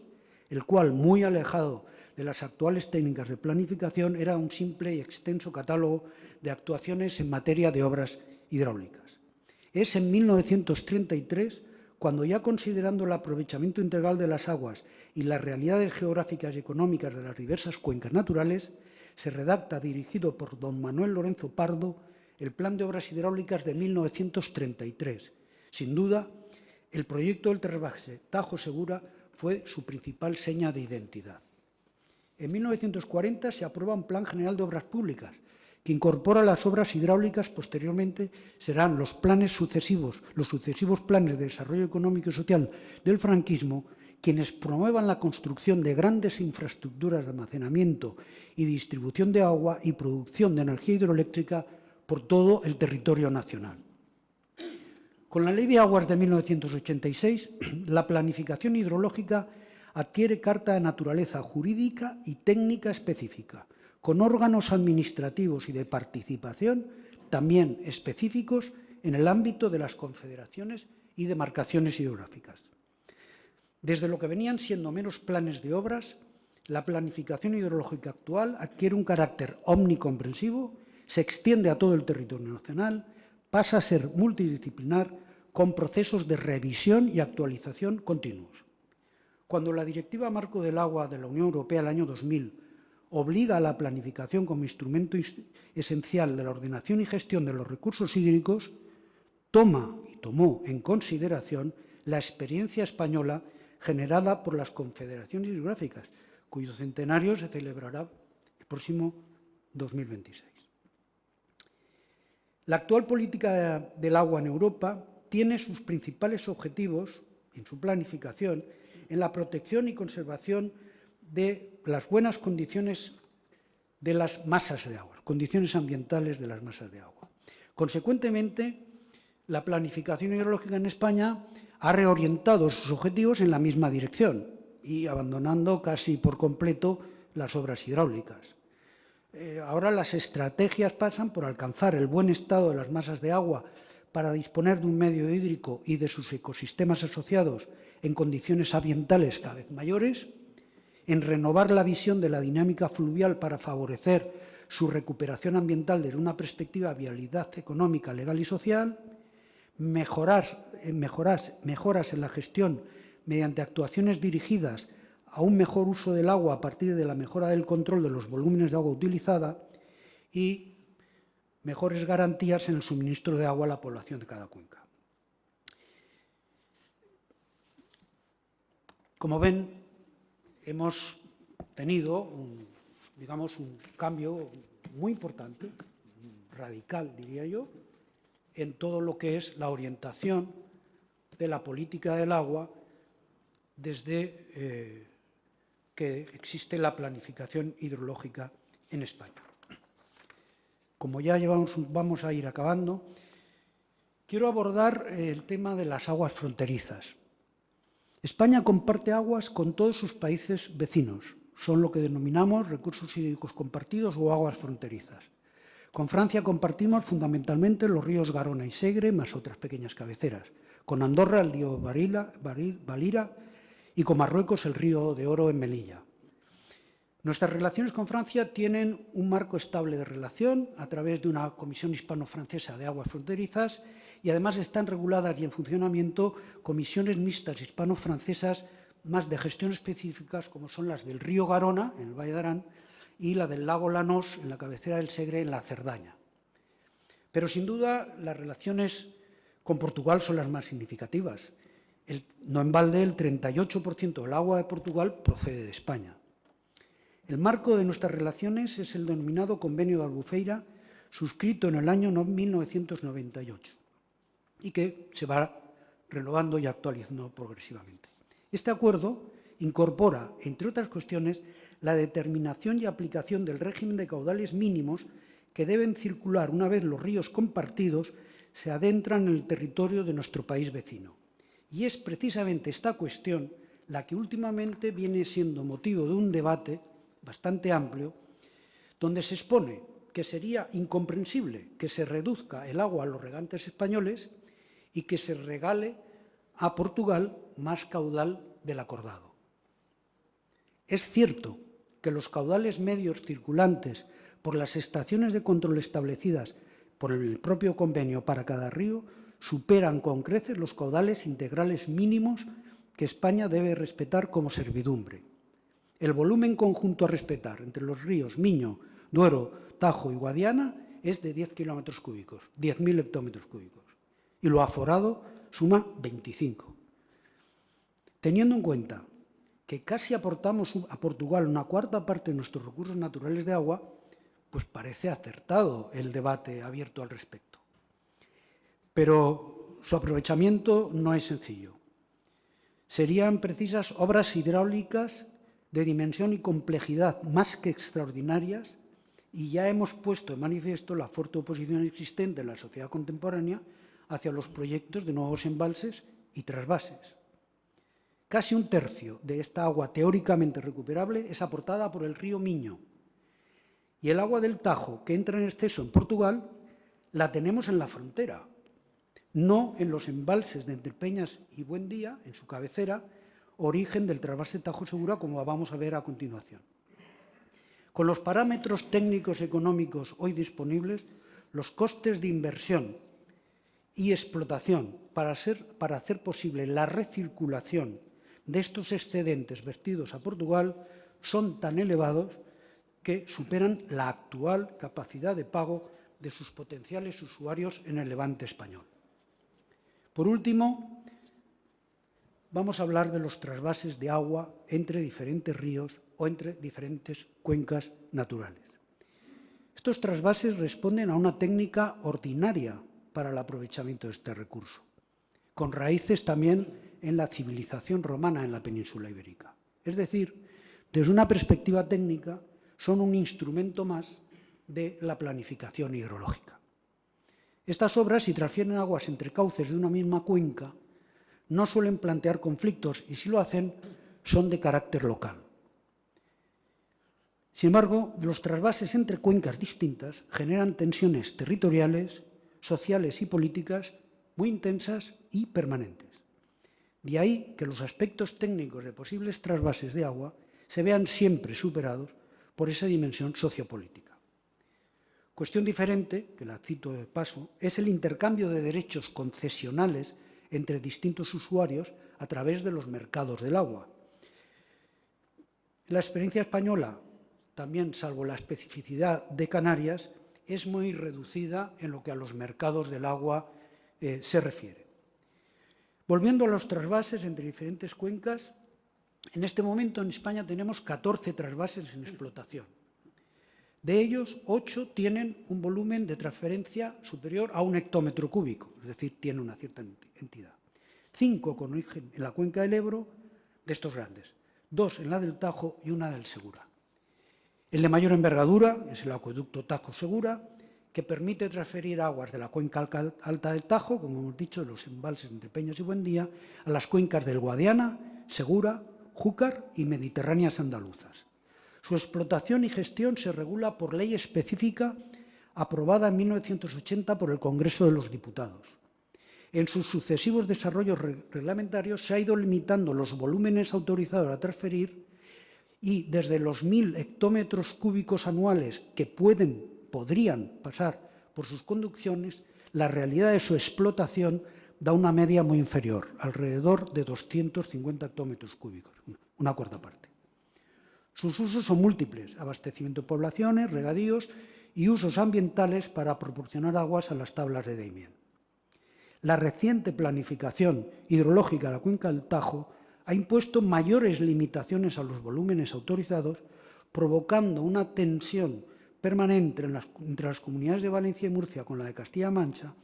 el cual, muy alejado de las actuales técnicas de planificación, era un simple y extenso catálogo de actuaciones en materia de obras hidráulicas. Es en 1933 cuando ya considerando el aprovechamiento integral de las aguas y las realidades geográficas y económicas de las diversas cuencas naturales, se redacta, dirigido por don Manuel Lorenzo Pardo, el Plan de Obras Hidráulicas de 1933. Sin duda, el proyecto del trasvase Tajo Segura fue su principal seña de identidad. En 1940 se aprueba un Plan General de Obras Públicas, que incorpora las obras hidráulicas. Posteriormente serán los sucesivos planes de desarrollo económico y social del franquismo quienes promuevan la construcción de grandes infraestructuras de almacenamiento y distribución de agua y producción de energía hidroeléctrica por todo el territorio nacional. Con la Ley de Aguas de 1986, la planificación hidrológica adquiere carta de naturaleza jurídica y técnica específica, con órganos administrativos y de participación también específicos en el ámbito de las confederaciones y demarcaciones hidrográficas. Desde lo que venían siendo meros planes de obras, la planificación hidrológica actual adquiere un carácter omnicomprensivo, se extiende a todo el territorio nacional, pasa a ser multidisciplinar con procesos de revisión y actualización continuos. Cuando la Directiva Marco del Agua de la Unión Europea del año 2000 obliga a la planificación como instrumento esencial de la ordenación y gestión de los recursos hídricos, tomó en consideración la experiencia española generada por las confederaciones hidrográficas, cuyo centenario se celebrará el próximo 2026. La actual política del agua en Europa tiene sus principales objetivos en su planificación en la protección y conservación de las buenas condiciones de las masas de agua, condiciones ambientales de las masas de agua. Consecuentemente, la planificación hidrológica en España ha reorientado sus objetivos en la misma dirección y abandonando casi por completo las obras hidráulicas. Ahora las estrategias pasan por alcanzar el buen estado de las masas de agua para disponer de un medio hídrico y de sus ecosistemas asociados en condiciones ambientales cada vez mayores, en renovar la visión de la dinámica fluvial para favorecer su recuperación ambiental desde una perspectiva de viabilidad económica, legal y social, mejoras en la gestión mediante actuaciones dirigidas a un mejor uso del agua a partir de la mejora del control de los volúmenes de agua utilizada y mejores garantías en el suministro de agua a la población de cada cuenca. Como ven, hemos tenido un cambio muy importante, radical, diría yo, en todo lo que es la orientación de la política del agua desde que existe la planificación hidrológica en España. Como ya vamos a ir acabando, quiero abordar el tema de las aguas fronterizas. España comparte aguas con todos sus países vecinos. Son lo que denominamos recursos hídricos compartidos o aguas fronterizas. Con Francia compartimos fundamentalmente los ríos Garona y Segre, más otras pequeñas cabeceras. Con Andorra el río Valira y con Marruecos el río de Oro en Melilla. Nuestras relaciones con Francia tienen un marco estable de relación a través de una Comisión Hispano-Francesa de Aguas Fronterizas y además están reguladas y en funcionamiento comisiones mixtas hispano-francesas más de gestión específicas como son las del río Garona, en el Valle de Arán, y la del lago Lanós, en la cabecera del Segre, en la Cerdaña. Pero sin duda las relaciones con Portugal son las más significativas. No en balde el 38% del agua de Portugal procede de España. El marco de nuestras relaciones es el denominado Convenio de Albufeira, suscrito en el año 1998 y que se va renovando y actualizando progresivamente. Este acuerdo incorpora, entre otras cuestiones, la determinación y aplicación del régimen de caudales mínimos que deben circular una vez los ríos compartidos se adentran en el territorio de nuestro país vecino. Y es precisamente esta cuestión la que últimamente viene siendo motivo de un debate bastante amplio, donde se expone que sería incomprensible que se reduzca el agua a los regantes españoles y que se regale a Portugal más caudal del acordado. Es cierto que los caudales medios circulantes por las estaciones de control establecidas por el propio convenio para cada río superan con creces los caudales integrales mínimos que España debe respetar como servidumbre. El volumen conjunto a respetar entre los ríos Miño, Duero, Tajo y Guadiana es de 10 kilómetros cúbicos, 10.000 hectómetros cúbicos, y lo aforado suma 25. Teniendo en cuenta que casi aportamos a Portugal una cuarta parte de nuestros recursos naturales de agua, pues parece acertado el debate abierto al respecto. Pero su aprovechamiento no es sencillo. Serían precisas obras hidráulicas de dimensión y complejidad más que extraordinarias, y ya hemos puesto en manifiesto la fuerte oposición existente en la sociedad contemporánea hacia los proyectos de nuevos embalses y trasvases. Casi un tercio de esta agua teóricamente recuperable es aportada por el río Miño, y el agua del Tajo, que entra en exceso en Portugal, la tenemos en la frontera, no en los embalses de Entrepeñas y Buendía, en su cabecera, origen del trasvase Tajo Segura, como vamos a ver a continuación. Con los parámetros técnicos económicos hoy disponibles, los costes de inversión y explotación para hacer posible la recirculación de estos excedentes vertidos a Portugal son tan elevados que superan la actual capacidad de pago de sus potenciales usuarios en el Levante español. Por último, vamos a hablar de los trasvases de agua entre diferentes ríos o entre diferentes cuencas naturales. Estos trasvases responden a una técnica ordinaria para el aprovechamiento de este recurso, con raíces también en la civilización romana en la península ibérica. Es decir, desde una perspectiva técnica, son un instrumento más de la planificación hidrológica. Estas obras, si transfieren aguas entre cauces de una misma cuenca, no suelen plantear conflictos y, si lo hacen, son de carácter local. Sin embargo, los trasvases entre cuencas distintas generan tensiones territoriales, sociales y políticas muy intensas y permanentes. De ahí que los aspectos técnicos de posibles trasvases de agua se vean siempre superados por esa dimensión sociopolítica. Cuestión diferente, que la cito de paso, es el intercambio de derechos concesionales entre distintos usuarios a través de los mercados del agua. La experiencia española, también salvo la especificidad de Canarias, es muy reducida en lo que a los mercados del agua se refiere. Volviendo a los trasvases entre diferentes cuencas, en este momento en España tenemos 14 trasvases en explotación. De ellos, 8 tienen un volumen de transferencia superior a 1 hectómetro cúbico, es decir, tienen una cierta entidad. 5 con origen en la cuenca del Ebro, de estos grandes, 2 en la del Tajo y 1 del Segura. El de mayor envergadura es el acueducto Tajo-Segura, que permite transferir aguas de la cuenca alta del Tajo, como hemos dicho, los embalses entre Peñas y Buendía, a las cuencas del Guadiana, Segura, Júcar y mediterráneas andaluzas. Su explotación y gestión se regula por ley específica aprobada en 1980 por el Congreso de los Diputados. En sus sucesivos desarrollos reglamentarios se ha ido limitando los volúmenes autorizados a transferir y desde los 1.000 hectómetros cúbicos anuales que podrían pasar por sus conducciones, la realidad de su explotación da una media muy inferior, alrededor de 250 hectómetros cúbicos, una cuarta parte. Sus usos son múltiples: abastecimiento de poblaciones, regadíos y usos ambientales para proporcionar aguas a las tablas de Daimiel. La reciente planificación hidrológica de la cuenca del Tajo ha impuesto mayores limitaciones a los volúmenes autorizados, provocando una tensión permanente entre las comunidades de Valencia y Murcia con la de Castilla-La Mancha,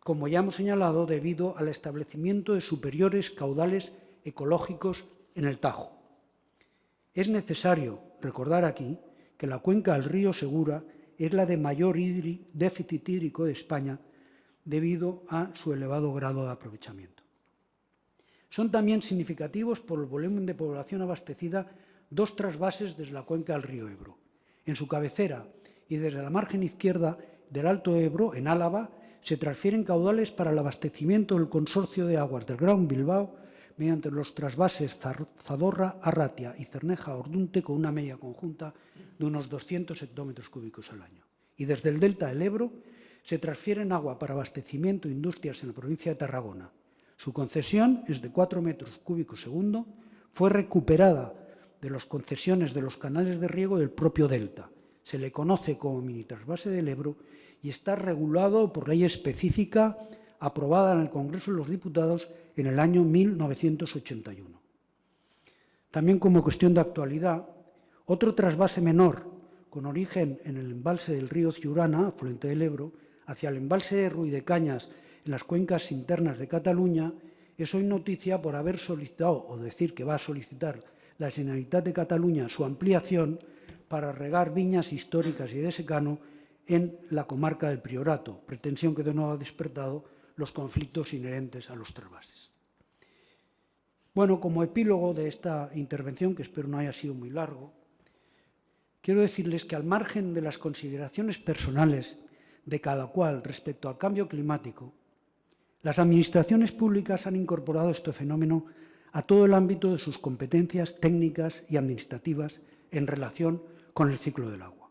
como ya hemos señalado, debido al establecimiento de superiores caudales ecológicos en el Tajo. Es necesario recordar aquí que la cuenca del río Segura es la de mayor déficit hídrico de España debido a su elevado grado de aprovechamiento. Son también significativos por el volumen de población abastecida 2 trasvases desde la cuenca del río Ebro. En su cabecera y desde la margen izquierda del Alto Ebro, en Álava, se transfieren caudales para el abastecimiento del Consorcio de Aguas del Gran Bilbao mediante los trasvases Zadorra-Arratia y Cerneja-Ordunte, con una media conjunta de unos 200 hectómetros cúbicos al año. Y desde el delta del Ebro se transfieren agua para abastecimiento de industrias en la provincia de Tarragona. Su concesión es de 4 metros cúbicos segundo, fue recuperada de las concesiones de los canales de riego del propio delta. Se le conoce como mini trasvase del Ebro y está regulado por ley específica aprobada en el Congreso de los Diputados en el año 1981. También como cuestión de actualidad, otro trasvase menor con origen en el embalse del río Ciurana, afluente del Ebro, hacia el embalse de Ruy de Cañas en las cuencas internas de Cataluña, es hoy noticia por haber solicitado, o decir que va a solicitar la Generalitat de Cataluña su ampliación para regar viñas históricas y de secano en la comarca del Priorato, pretensión que de nuevo ha despertado los conflictos inherentes a los trasvases. Bueno, como epílogo de esta intervención, que espero no haya sido muy largo, quiero decirles que al margen de las consideraciones personales de cada cual respecto al cambio climático, las administraciones públicas han incorporado este fenómeno a todo el ámbito de sus competencias técnicas y administrativas en relación con el ciclo del agua.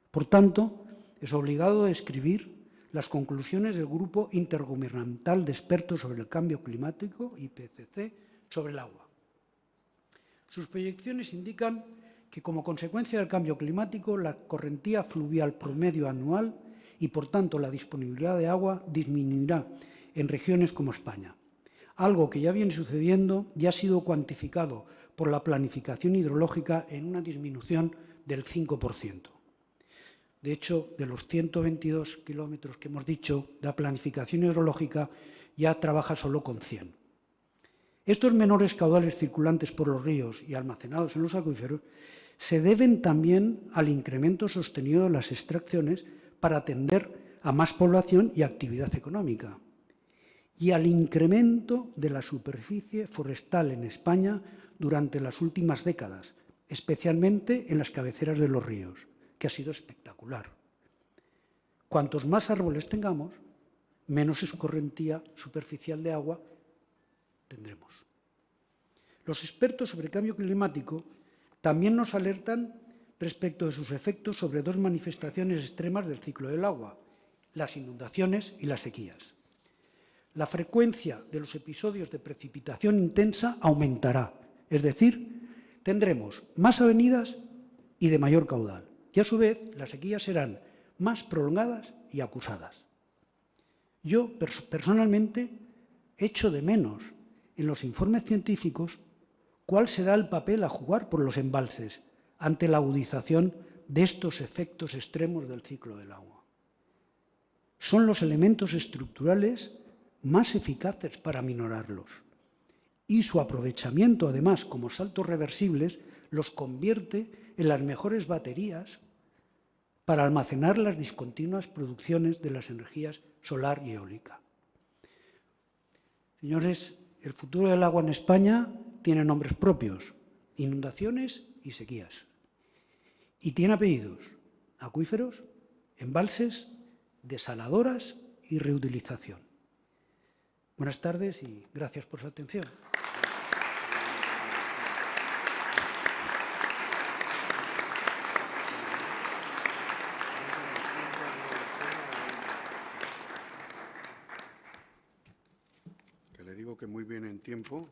Por tanto, es obligado a escribir las conclusiones del Grupo Intergubernamental de Expertos sobre el Cambio Climático, IPCC, sobre el agua. Sus proyecciones indican que, como consecuencia del cambio climático, la correntía fluvial promedio anual y, por tanto, la disponibilidad de agua disminuirá en regiones como España. Algo que ya viene sucediendo y ha sido cuantificado por la planificación hidrológica en una disminución del 5%. De hecho, de los 122 kilómetros que hemos dicho, la planificación hidrológica ya trabaja solo con 100. Estos menores caudales circulantes por los ríos y almacenados en los acuíferos se deben también al incremento sostenido de las extracciones para atender a más población y actividad económica, y al incremento de la superficie forestal en España durante las últimas décadas, especialmente en las cabeceras de los ríos, que ha sido espectacular. Cuantos más árboles tengamos, menos escorrentía superficial de agua tendremos. Los expertos sobre cambio climático también nos alertan respecto de sus efectos sobre dos manifestaciones extremas del ciclo del agua, las inundaciones y las sequías. La frecuencia de los episodios de precipitación intensa aumentará, es decir, tendremos más avenidas y de mayor caudal, y a su vez las sequías serán más prolongadas y acusadas. Yo personalmente echo de menos en los informes científicos cuál será el papel a jugar por los embalses ante la agudización de estos efectos extremos del ciclo del agua. Son los elementos estructurales más eficaces para minorarlos, y su aprovechamiento, además, como saltos reversibles, los convierte en las mejores baterías para almacenar las discontinuas producciones de las energías solar y eólica. Señores, el futuro del agua en España tiene nombres propios: inundaciones y sequías. Y tiene apellidos: acuíferos, embalses, desaladoras y reutilización. Buenas tardes y gracias por su atención. Que le digo que muy bien en tiempo.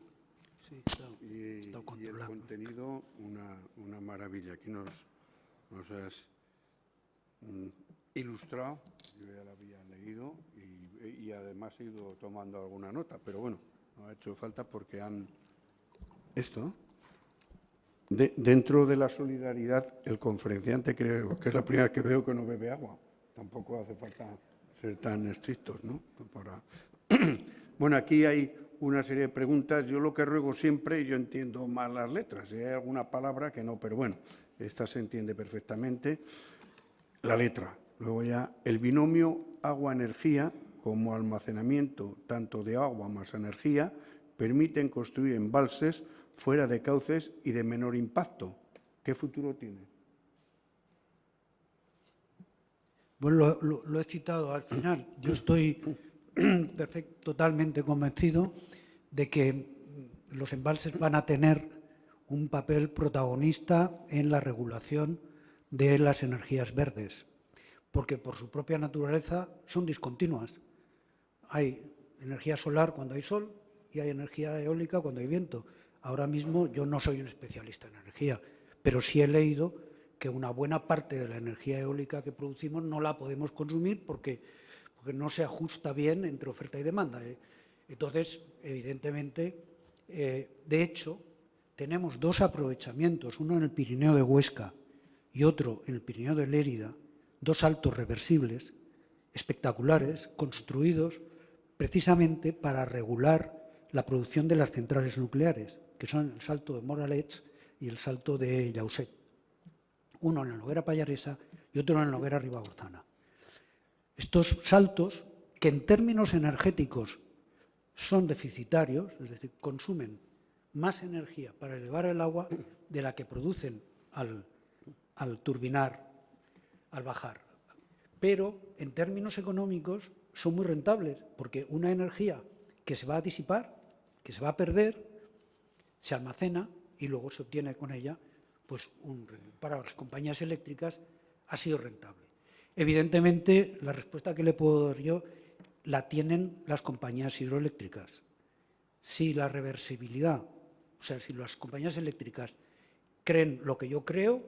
Sí, está y el contenido una maravilla. Aquí nos has ilustrado, yo ya la había leído y además he ido tomando alguna nota, pero bueno, no ha hecho falta porque han... Esto, dentro de la solidaridad, el conferenciante creo que es la primera vez que veo que no bebe agua. Tampoco hace falta ser tan estrictos, ¿no? Bueno, aquí hay una serie de preguntas. Yo lo que ruego siempre, yo entiendo mal las letras, hay alguna palabra que no, pero bueno, esta se entiende perfectamente, la letra. Luego ya el binomio agua-energía como almacenamiento tanto de agua más energía permiten construir embalses fuera de cauces y de menor impacto. ¿Qué futuro tiene? Bueno, lo he citado al final. Yo estoy totalmente convencido de que los embalses van a tener un papel protagonista en la regulación de las energías verdes, porque por su propia naturaleza son discontinuas. Hay energía solar cuando hay sol y hay energía eólica cuando hay viento. Ahora mismo yo no soy un especialista en energía, pero sí he leído que una buena parte de la energía eólica que producimos no la podemos consumir porque no se ajusta bien entre oferta y demanda. Entonces, evidentemente, de hecho, tenemos dos aprovechamientos, uno en el Pirineo de Huesca y otro en el Pirineo de Lérida, dos saltos reversibles espectaculares, construidos precisamente para regular la producción de las centrales nucleares, que son el salto de Moralets y el salto de Llauset. Uno en la Noguera Pallaresa y otro en la Noguera Ribagorzana. Estos saltos, que en términos energéticos son deficitarios, es decir, consumen más energía para elevar el agua de la que producen al turbinar, al bajar. Pero en términos económicos son muy rentables, porque una energía que se va a disipar, que se va a perder, se almacena y luego se obtiene con ella, pues para las compañías eléctricas ha sido rentable. Evidentemente, la respuesta que le puedo dar yo la tienen las compañías hidroeléctricas. Si la reversibilidad, o sea, si las compañías eléctricas creen lo que yo creo,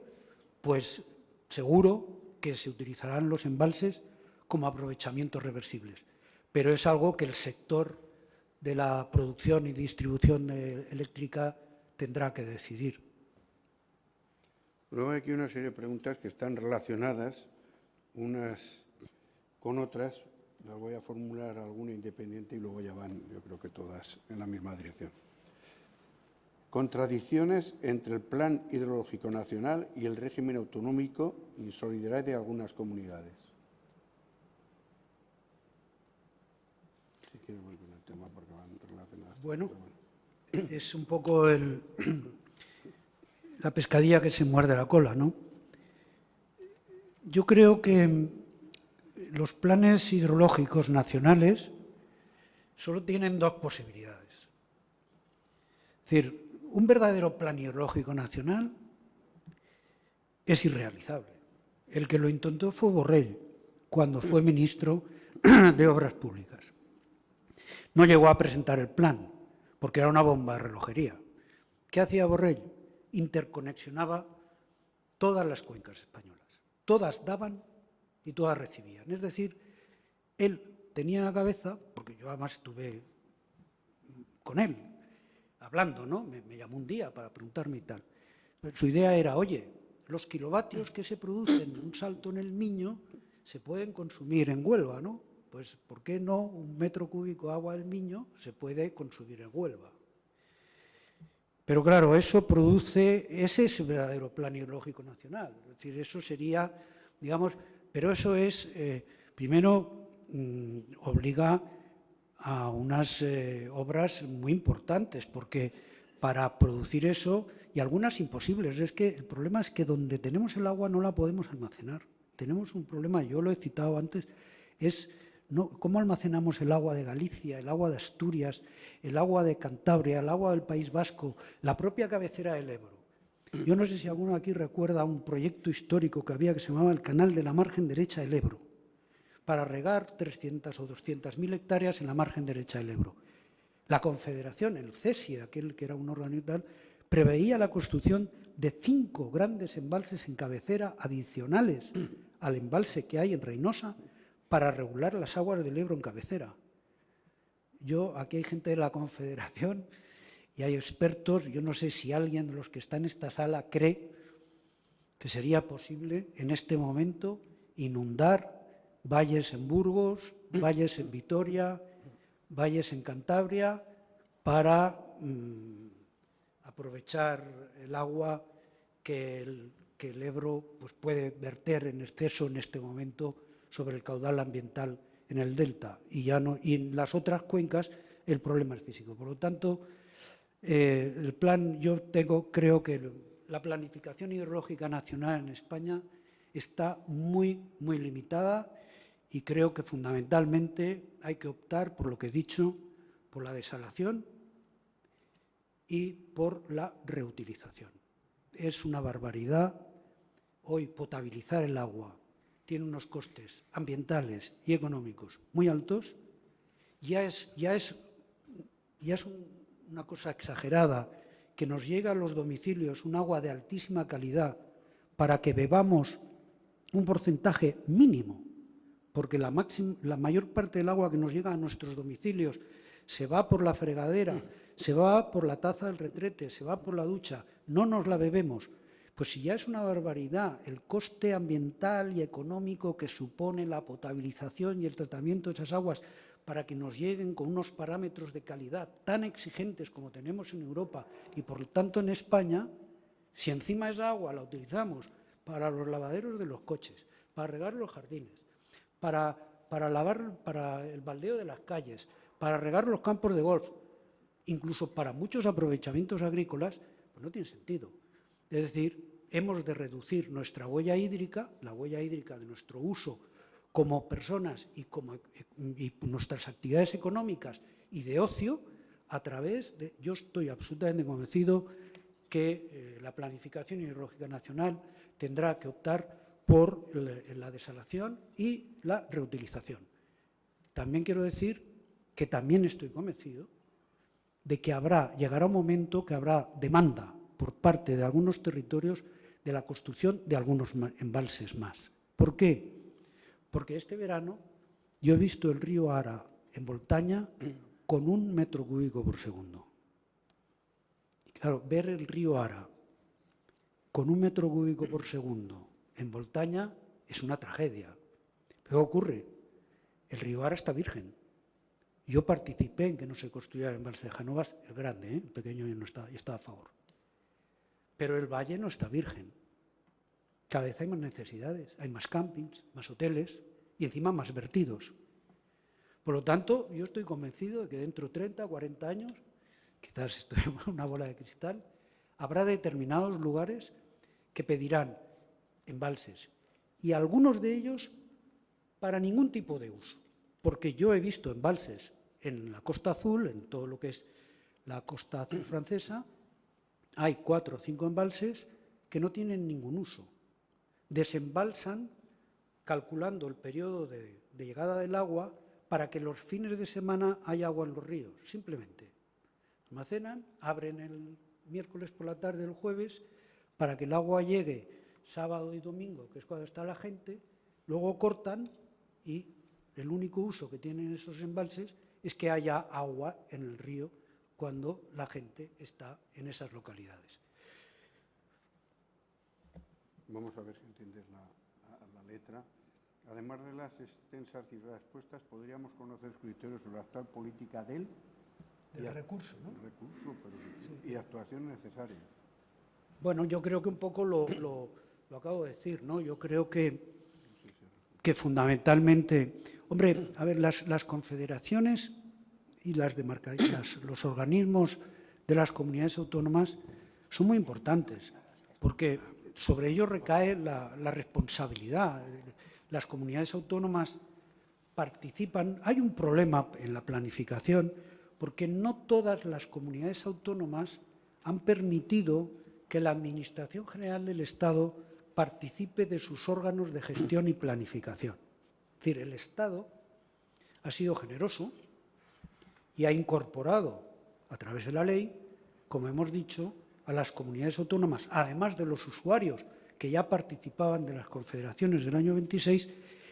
pues seguro que se utilizarán los embalses como aprovechamientos reversibles. Pero es algo que el sector de la producción y distribución eléctrica tendrá que decidir. Luego hay aquí una serie de preguntas que están relacionadas unas con otras. Las voy a formular alguna independiente y luego ya van, yo creo que todas en la misma dirección. Contradicciones entre el Plan Hidrológico Nacional y el régimen autonómico, insolidaridad de algunas comunidades. Si quieres volver al tema porque van relacionadas. Bueno, es un poco la pescadilla que se muerde la cola, ¿no? Yo creo que los planes hidrológicos nacionales solo tienen dos posibilidades. Es decir, un verdadero plan hidrológico nacional es irrealizable. El que lo intentó fue Borrell, cuando fue ministro de Obras Públicas. No llegó a presentar el plan, porque era una bomba de relojería. ¿Qué hacía Borrell? Interconexionaba todas las cuencas españolas. Todas daban y todas recibían. Es decir, él tenía en la cabeza, porque yo además estuve con él, hablando, ¿no? Me llamó un día para preguntarme y tal. Pero su idea era, oye, los kilovatios que se producen en un salto en el Miño se pueden consumir en Huelva, ¿no? Pues, ¿por qué no un metro cúbico de agua del Miño se puede consumir en Huelva? Pero claro, ese es el verdadero plan hidrológico nacional. Es decir, eso sería, digamos, pero eso es, primero, obliga a unas obras muy importantes, porque para producir eso, y algunas imposibles, es que el problema es que donde tenemos el agua no la podemos almacenar. Tenemos un problema, yo lo he citado antes, es cómo almacenamos el agua de Galicia, el agua de Asturias, el agua de Cantabria, el agua del País Vasco, la propia cabecera del Ebro. Yo no sé si alguno aquí recuerda un proyecto histórico que había que se llamaba el Canal de la Margen Derecha del Ebro, para regar 300 o 200.000 hectáreas en la margen derecha del Ebro. La Confederación, el CESI, aquel que era un órgano tal, preveía la construcción de 5 grandes embalses en cabecera adicionales al embalse que hay en Reynosa para regular las aguas del Ebro en cabecera. Aquí hay gente de la Confederación y hay expertos. Yo no sé si alguien de los que está en esta sala cree que sería posible en este momento inundar valles en Burgos, valles en Vitoria, valles en Cantabria, para aprovechar el agua que el Ebro pues, puede verter en exceso en este momento sobre el caudal ambiental en el delta. Y en las otras cuencas el problema es físico. Por lo tanto, el plan, creo que la planificación hidrológica nacional en España está muy, muy limitada. Y creo que fundamentalmente hay que optar por lo que he dicho, por la desalación y por la reutilización. Es una barbaridad hoy potabilizar el agua tiene unos costes ambientales y económicos muy altos, ya es una cosa exagerada que nos llega a los domicilios un agua de altísima calidad para que bebamos un porcentaje mínimo, porque la mayor parte del agua que nos llega a nuestros domicilios se va por la fregadera, se va por la taza del retrete, se va por la ducha, no nos la bebemos. Pues si ya es una barbaridad el coste ambiental y económico que supone la potabilización y el tratamiento de esas aguas para que nos lleguen con unos parámetros de calidad tan exigentes como tenemos en Europa y por lo tanto en España, si encima esa agua la utilizamos para los lavaderos de los coches, para regar los jardines, para el baldeo de las calles, para regar los campos de golf, incluso para muchos aprovechamientos agrícolas, pues no tiene sentido. Es decir, hemos de reducir nuestra huella hídrica, la huella hídrica de nuestro uso como personas y nuestras actividades económicas y de ocio a través de… Yo estoy absolutamente convencido que la planificación hidrológica nacional tendrá que optar por la desalación y la reutilización. También quiero decir que también estoy convencido de que llegará un momento que habrá demanda por parte de algunos territorios de la construcción de algunos embalses más. ¿Por qué? Porque este verano yo he visto el río Ara en Voltaña con 1 metro cúbico por segundo. Y claro, ver el río Ara con 1 metro cúbico por segundo en Voltaña es una tragedia. ¿Pero qué ocurre? El río Ara está virgen. Yo participé en que no se construyera el embalse de Janovas, el grande, el pequeño yo no estaba a favor. Pero el valle no está virgen. Cada vez hay más necesidades, hay más campings, más hoteles y encima más vertidos. Por lo tanto, yo estoy convencido de que dentro de 30, 40 años, quizás estoy en una bola de cristal, habrá determinados lugares que pedirán embalses y algunos de ellos para ningún tipo de uso. Porque yo he visto embalses en la Costa Azul, en todo lo que es la Costa Azul francesa, hay 4 o 5 embalses que no tienen ningún uso. Desembalsan calculando el periodo de llegada del agua para que los fines de semana haya agua en los ríos, simplemente. Almacenan, abren el miércoles por la tarde, el jueves, para que el agua llegue sábado y domingo, que es cuando está la gente, luego cortan y el único uso que tienen esos embalses es que haya agua en el río cuando la gente está en esas localidades. Vamos a ver si entiendes la letra. Además de las extensas cifras expuestas, podríamos conocer criterios sobre la actual política del recurso, ¿no? Recurso, pero, sí. Y actuaciones necesarias. Bueno, yo creo que un poco lo acabo de decir, ¿no? Yo creo que fundamentalmente… Hombre, a ver, las confederaciones y los organismos de las comunidades autónomas son muy importantes, porque sobre ellos recae la responsabilidad. Las comunidades autónomas participan. Hay un problema en la planificación, porque no todas las comunidades autónomas han permitido que la Administración General del Estado participe de sus órganos de gestión y planificación. Es decir, el Estado ha sido generoso y ha incorporado, a través de la ley, como hemos dicho, a las comunidades autónomas, además de los usuarios que ya participaban de las confederaciones del año 26,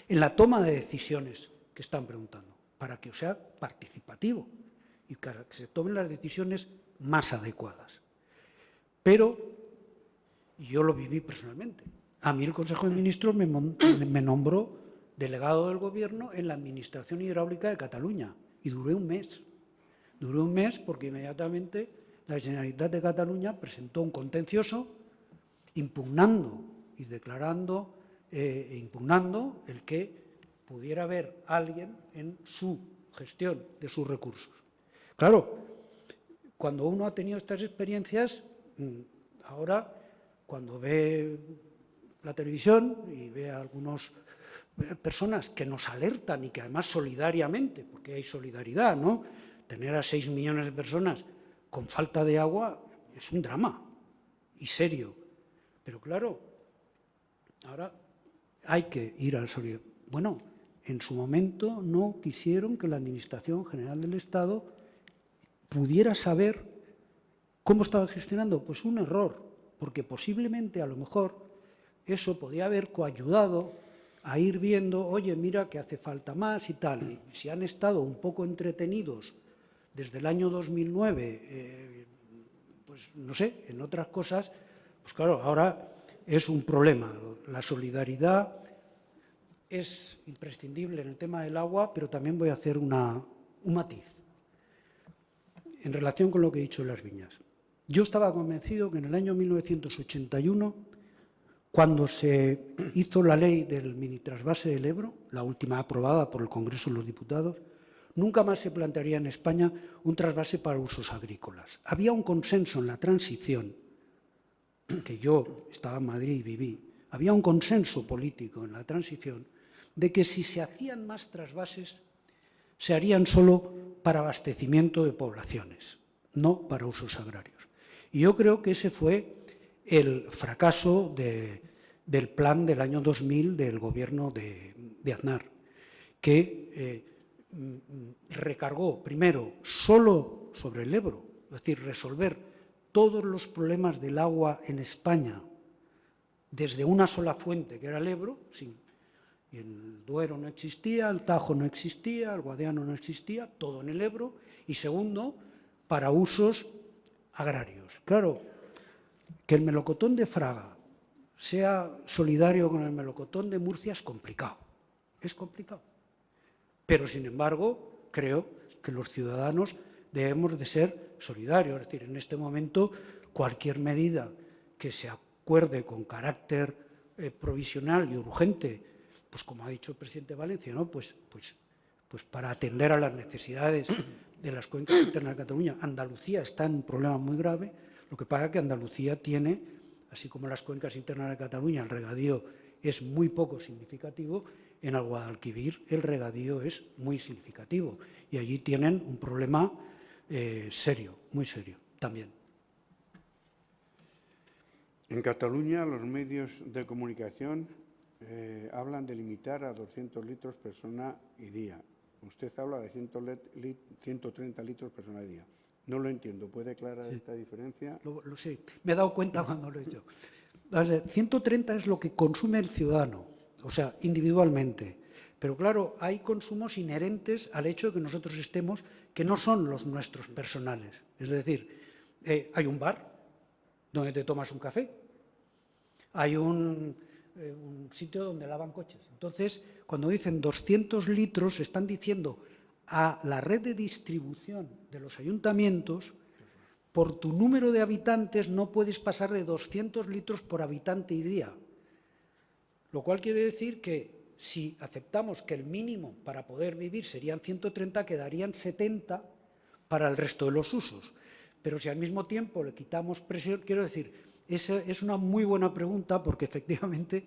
en la toma de decisiones que están preguntando, para que sea participativo y para que se tomen las decisiones más adecuadas. Pero yo lo viví personalmente. A mí el Consejo de Ministros me nombró delegado del Gobierno en la Administración Hidráulica de Cataluña y duré un mes. Duré un mes porque inmediatamente la Generalitat de Cataluña presentó un contencioso impugnando y declarando, impugnando el que pudiera haber alguien en su gestión de sus recursos. Claro, cuando uno ha tenido estas experiencias, ahora cuando ve la televisión y ve a algunas personas que nos alertan y que además solidariamente, porque hay solidaridad, ¿no? Tener a 6 millones de personas con falta de agua es un drama y serio. Pero claro, ahora hay que ir al solidario. Bueno, en su momento no quisieron que la Administración General del Estado pudiera saber cómo estaba gestionando. Pues un error, porque posiblemente, a lo mejor, eso podía haber coayudado a ir viendo, oye, mira que hace falta más y tal. Y si han estado un poco entretenidos desde el año 2009, pues no sé, en otras cosas, pues claro, ahora es un problema. La solidaridad es imprescindible en el tema del agua, pero también voy a hacer un matiz en relación con lo que he dicho de las viñas. Yo estaba convencido que en el año 1981, cuando se hizo la ley del mini trasvase del Ebro, la última aprobada por el Congreso de los Diputados, nunca más se plantearía en España un trasvase para usos agrícolas. Había un consenso en la transición, que yo estaba en Madrid y viví, había un consenso político en la transición de que si se hacían más trasvases, se harían solo para abastecimiento de poblaciones, no para usos agrarios. Y yo creo que ese fue el fracaso del plan del año 2000 del gobierno de Aznar, que recargó primero solo sobre el Ebro, es decir, resolver todos los problemas del agua en España desde una sola fuente, que era el Ebro. Y el Duero no existía, el Tajo no existía, el Guadiano no existía, todo en el Ebro. Y segundo, para usos agrarios. Claro, que el melocotón de Fraga sea solidario con el melocotón de Murcia es complicado. Es complicado. Pero, sin embargo, creo que los ciudadanos debemos de ser solidarios. Es decir, en este momento, cualquier medida que se acuerde con carácter provisional y urgente, pues como ha dicho el presidente Valencia, ¿no? pues para atender a las necesidades de las cuencas internas de Cataluña. Andalucía está en un problema muy grave. Lo que pasa es que Andalucía tiene, así como las cuencas internas de Cataluña, el regadío es muy poco significativo. En el Guadalquivir el regadío es muy significativo y allí tienen un problema serio, muy serio también. En Cataluña los medios de comunicación hablan de limitar a 200 litros persona y día. Usted habla de 130 litros persona y día. No lo entiendo. ¿Puede aclarar esta diferencia? Lo sé. Me he dado cuenta cuando lo he dicho. 130 es lo que consume el ciudadano, o sea, individualmente. Pero claro, hay consumos inherentes al hecho de que nosotros estemos, que no son los nuestros personales. Es decir, hay un bar donde te tomas un café, hay un sitio donde lavan coches. Entonces, cuando dicen 200 litros, están diciendo a la red de distribución de los ayuntamientos, por tu número de habitantes no puedes pasar de 200 litros por habitante y día. Lo cual quiere decir que si aceptamos que el mínimo para poder vivir serían 130, quedarían 70 para el resto de los usos. Pero si al mismo tiempo le quitamos presión, quiero decir, esa es una muy buena pregunta, porque efectivamente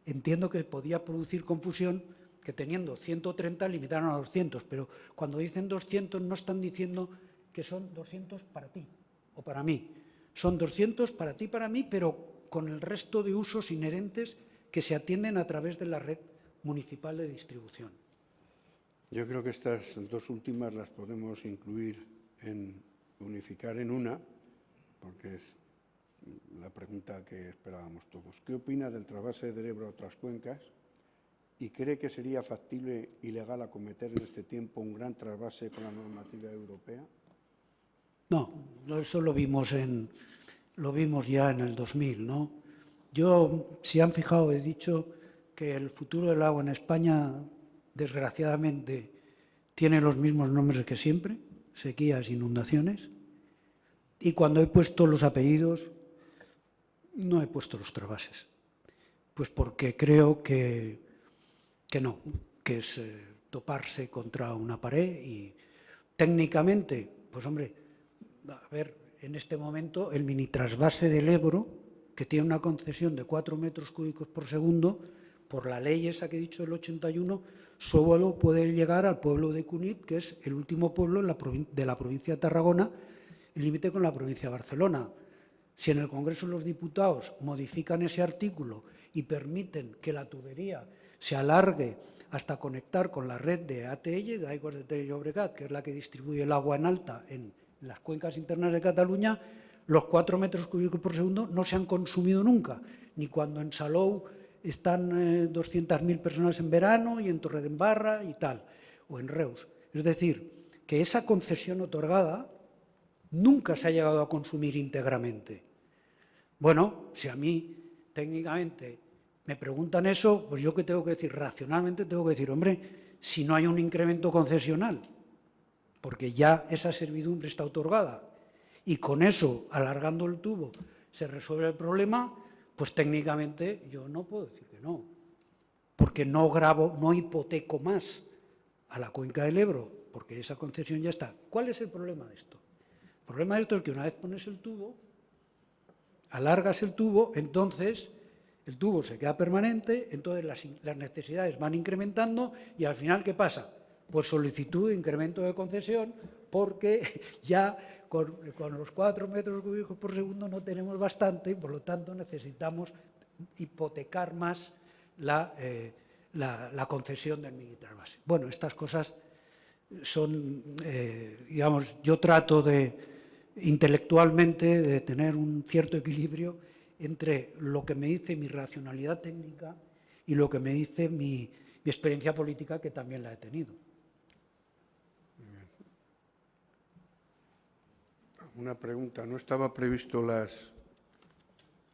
entiendo que podía producir confusión que teniendo 130 limitaron a 200, pero cuando dicen 200 no están diciendo que son 200 para ti o para mí. Son 200 para ti y para mí, pero con el resto de usos inherentes que se atienden a través de la red municipal de distribución. Yo creo que estas dos últimas las podemos unificar en una, porque es la pregunta que esperábamos todos. ¿Qué opina del trasvase del Ebro a otras cuencas? ¿Y cree que sería factible y legal acometer en este tiempo un gran trasvase con la normativa europea? No, eso lo vimos ya en el 2000, ¿no? Yo, si han fijado, he dicho que el futuro del agua en España, desgraciadamente, tiene los mismos nombres que siempre: sequías, inundaciones. Y cuando he puesto los apellidos, no he puesto los trasvases. Pues porque creo que no, que es toparse contra una pared y técnicamente, pues hombre, a ver, en este momento el mini trasvase del Ebro, que tiene una concesión de 4 metros cúbicos por segundo, por la ley esa que he dicho del 81, solo puede llegar al pueblo de Cunit, que es el último pueblo de la provincia de Tarragona, el límite con la provincia de Barcelona. Si en el Congreso de los Diputados modifican ese artículo y permiten que la tubería se alargue hasta conectar con la red de ATL, de Aigües de Ter y Llobregat, que es la que distribuye el agua en alta en las cuencas internas de Cataluña, los 4 metros cúbicos por segundo no se han consumido nunca, ni cuando en Salou están 200.000 personas en verano y en Torredembarra y tal, o en Reus. Es decir, que esa concesión otorgada nunca se ha llegado a consumir íntegramente. Bueno, si a mí técnicamente me preguntan eso, pues yo qué tengo que decir, racionalmente tengo que decir, hombre, si no hay un incremento concesional, porque ya esa servidumbre está otorgada, y con eso, alargando el tubo, se resuelve el problema, pues técnicamente yo no puedo decir que no, porque no hipoteco más a la cuenca del Ebro, porque esa concesión ya está. ¿Cuál es el problema de esto? El problema de esto es que una vez pones el tubo, alargas el tubo, entonces el tubo se queda permanente, entonces las necesidades van incrementando y al final, ¿qué pasa? Pues solicitud de incremento de concesión porque ya con los 4 metros cúbicos por segundo no tenemos bastante y por lo tanto necesitamos hipotecar más la concesión del militar base. Bueno, estas cosas son, digamos, yo trato intelectualmente de tener un cierto equilibrio entre lo que me dice mi racionalidad técnica y lo que me dice mi experiencia política, que también la he tenido. Una pregunta, no estaba previsto las...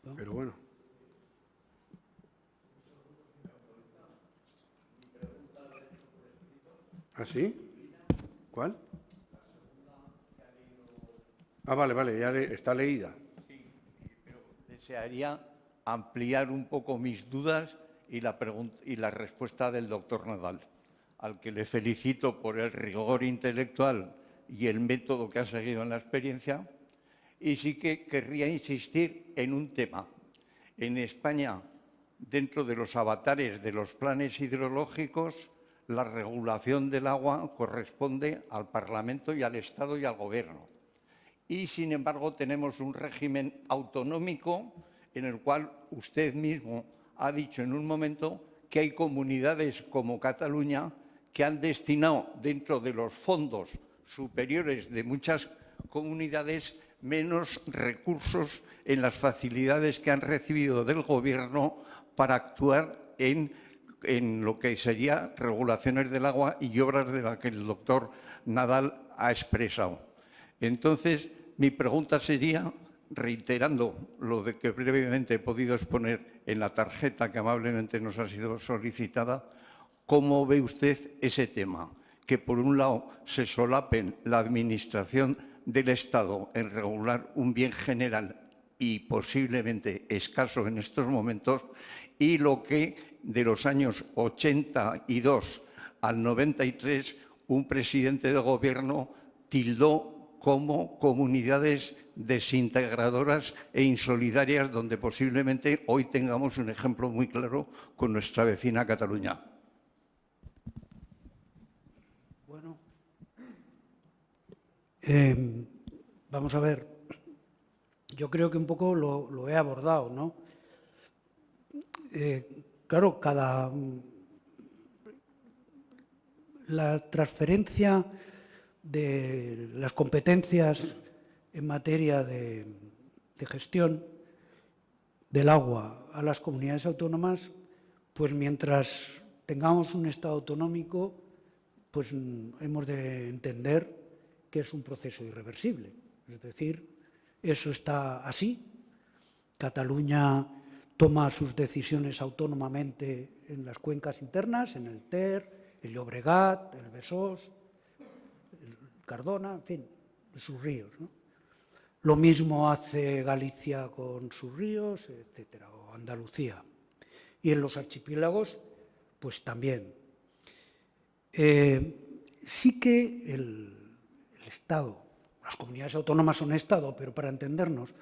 ¿No? Pero bueno. ¿Ah, sí? ¿Cuál? Ah, vale, ya está leída. Sí, pero desearía ampliar un poco mis dudas y la respuesta del doctor Nadal, al que le felicito por el rigor intelectual y el método que ha seguido en la experiencia. Y sí que querría insistir en un tema. En España, dentro de los avatares de los planes hidrológicos, la regulación del agua corresponde al Parlamento y al Estado y al Gobierno. Y, sin embargo, tenemos un régimen autonómico en el cual usted mismo ha dicho en un momento que hay comunidades como Cataluña que han destinado dentro de los fondos superiores de muchas comunidades menos recursos en las facilidades que han recibido del Gobierno para actuar en lo que sería regulaciones del agua y obras de las que el doctor Nadal ha expresado. Entonces, mi pregunta sería, reiterando lo de que brevemente he podido exponer en la tarjeta que amablemente nos ha sido solicitada, ¿cómo ve usted ese tema? Que por un lado se solapen la administración del Estado en regular un bien general y posiblemente escaso en estos momentos, y lo que de los años 82 al 93 un presidente de Gobierno tildó como comunidades desintegradoras e insolidarias, donde posiblemente hoy tengamos un ejemplo muy claro con nuestra vecina Cataluña. Bueno, vamos a ver, yo creo que un poco lo he abordado, ¿no? Claro, la transferencia de las competencias en materia de gestión del agua a las comunidades autónomas, pues mientras tengamos un Estado autonómico, pues hemos de entender que es un proceso irreversible. Es decir, eso está así. Cataluña toma sus decisiones autónomamente en las cuencas internas, en el Ter, el Llobregat, el Besós, el Cardona, en fin, sus ríos, ¿no? Lo mismo hace Galicia con sus ríos, etcétera, o Andalucía. Y en los archipiélagos, pues también. Sí que el Estado, las comunidades autónomas son Estado, pero para entendernos,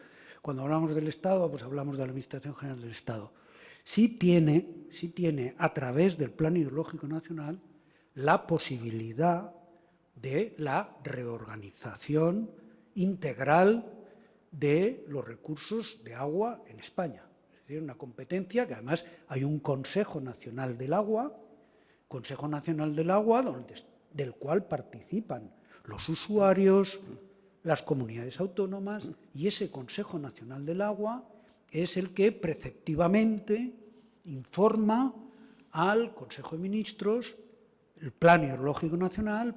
cuando hablamos del Estado, pues hablamos de la Administración General del Estado. Sí tiene a través del Plan Hidrológico Nacional la posibilidad de la reorganización integral de los recursos de agua en España. Es decir, una competencia que además hay un Consejo Nacional del Agua, del cual participan los usuarios, las comunidades autónomas, y ese Consejo Nacional del Agua es el que preceptivamente informa al Consejo de Ministros el Plan Hidrológico Nacional,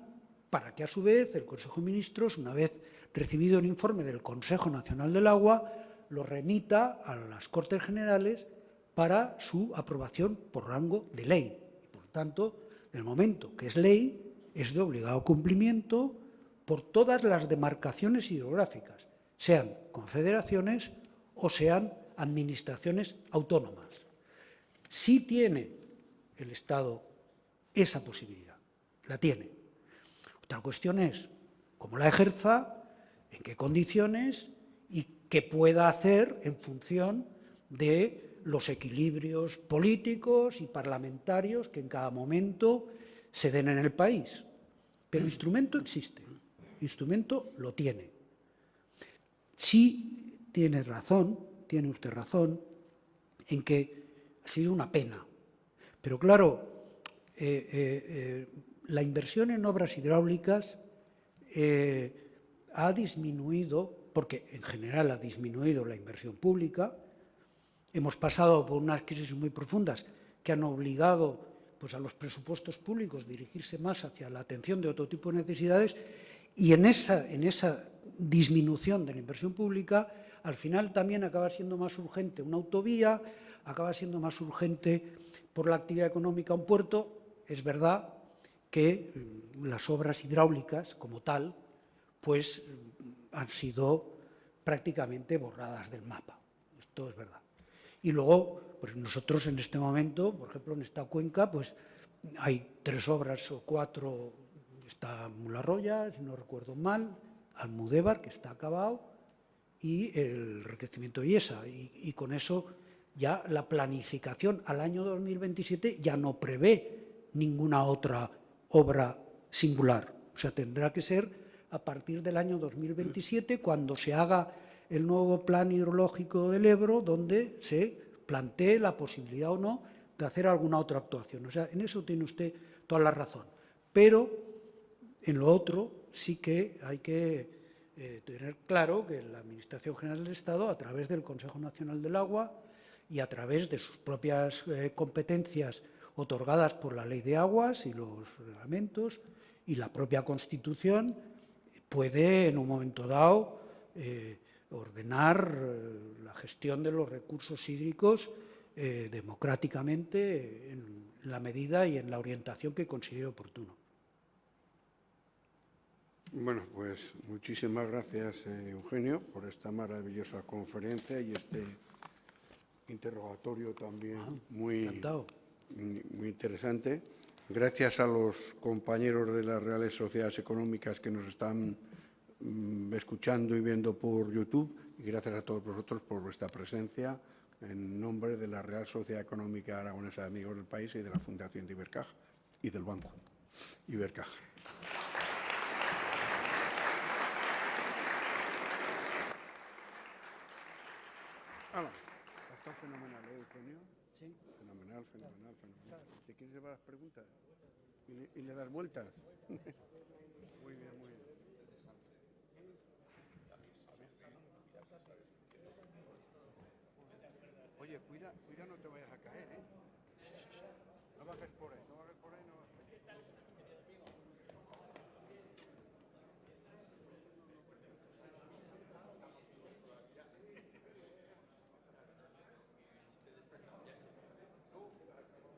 para que a su vez el Consejo de Ministros, una vez recibido el informe del Consejo Nacional del Agua, lo remita a las Cortes Generales para su aprobación por rango de ley. Y, por tanto, en el momento que es ley, es de obligado cumplimiento por todas las demarcaciones hidrográficas, sean confederaciones o sean administraciones autónomas. Sí tiene el Estado esa posibilidad, la tiene. Otra cuestión es cómo la ejerza, en qué condiciones y qué pueda hacer en función de los equilibrios políticos y parlamentarios que en cada momento se den en el país. Pero el instrumento existe, el instrumento lo tiene. Sí tiene usted razón, en que ha sido una pena. Pero claro, la inversión en obras hidráulicas ha disminuido, porque en general ha disminuido la inversión pública. Hemos pasado por unas crisis muy profundas que han obligado a los presupuestos públicos a dirigirse más hacia la atención de otro tipo de necesidades, y en esa disminución de la inversión pública, al final también acaba siendo más urgente una autovía, acaba siendo más urgente por la actividad económica un puerto. Es verdad que las obras hidráulicas como tal pues han sido prácticamente borradas del mapa. Esto es verdad. Y luego, pues nosotros en este momento, por ejemplo, en esta cuenca, pues hay 3 obras o 4, está Mularroya, si no recuerdo mal, Almudévar, que está acabado, y el recrecimiento de Iesa. Y con eso ya la planificación al año 2027 ya no prevé ninguna otra obra singular. O sea, tendrá que ser a partir del año 2027, cuando se haga el nuevo plan hidrológico del Ebro, donde se plantee la posibilidad o no de hacer alguna otra actuación. O sea, en eso tiene usted toda la razón. Pero en lo otro sí que hay que tener claro que la Administración General del Estado, a través del Consejo Nacional del Agua y a través de sus propias competencias otorgadas por la Ley de Aguas y los reglamentos y la propia Constitución, puede en un momento dado ordenar la gestión de los recursos hídricos democráticamente en la medida y en la orientación que considere oportuno. Bueno, pues muchísimas gracias, Eugenio, por esta maravillosa conferencia y este interrogatorio también muy interesante. Gracias a los compañeros de las Reales Sociedades Económicas que nos están escuchando y viendo por YouTube, y gracias a todos vosotros por vuestra presencia en nombre de la Real Sociedad Económica Aragonesa de Amigos del País y de la Fundación de Ibercaja y del Banco Ibercaja. Está fenomenal, Eugenio. Sí. Fenomenal. ¿Te quieres llevar las preguntas? ¿Y le das vueltas? Muy bien. Oye, cuida, no te vayas a caer, ¿eh? No bajes por ahí, no.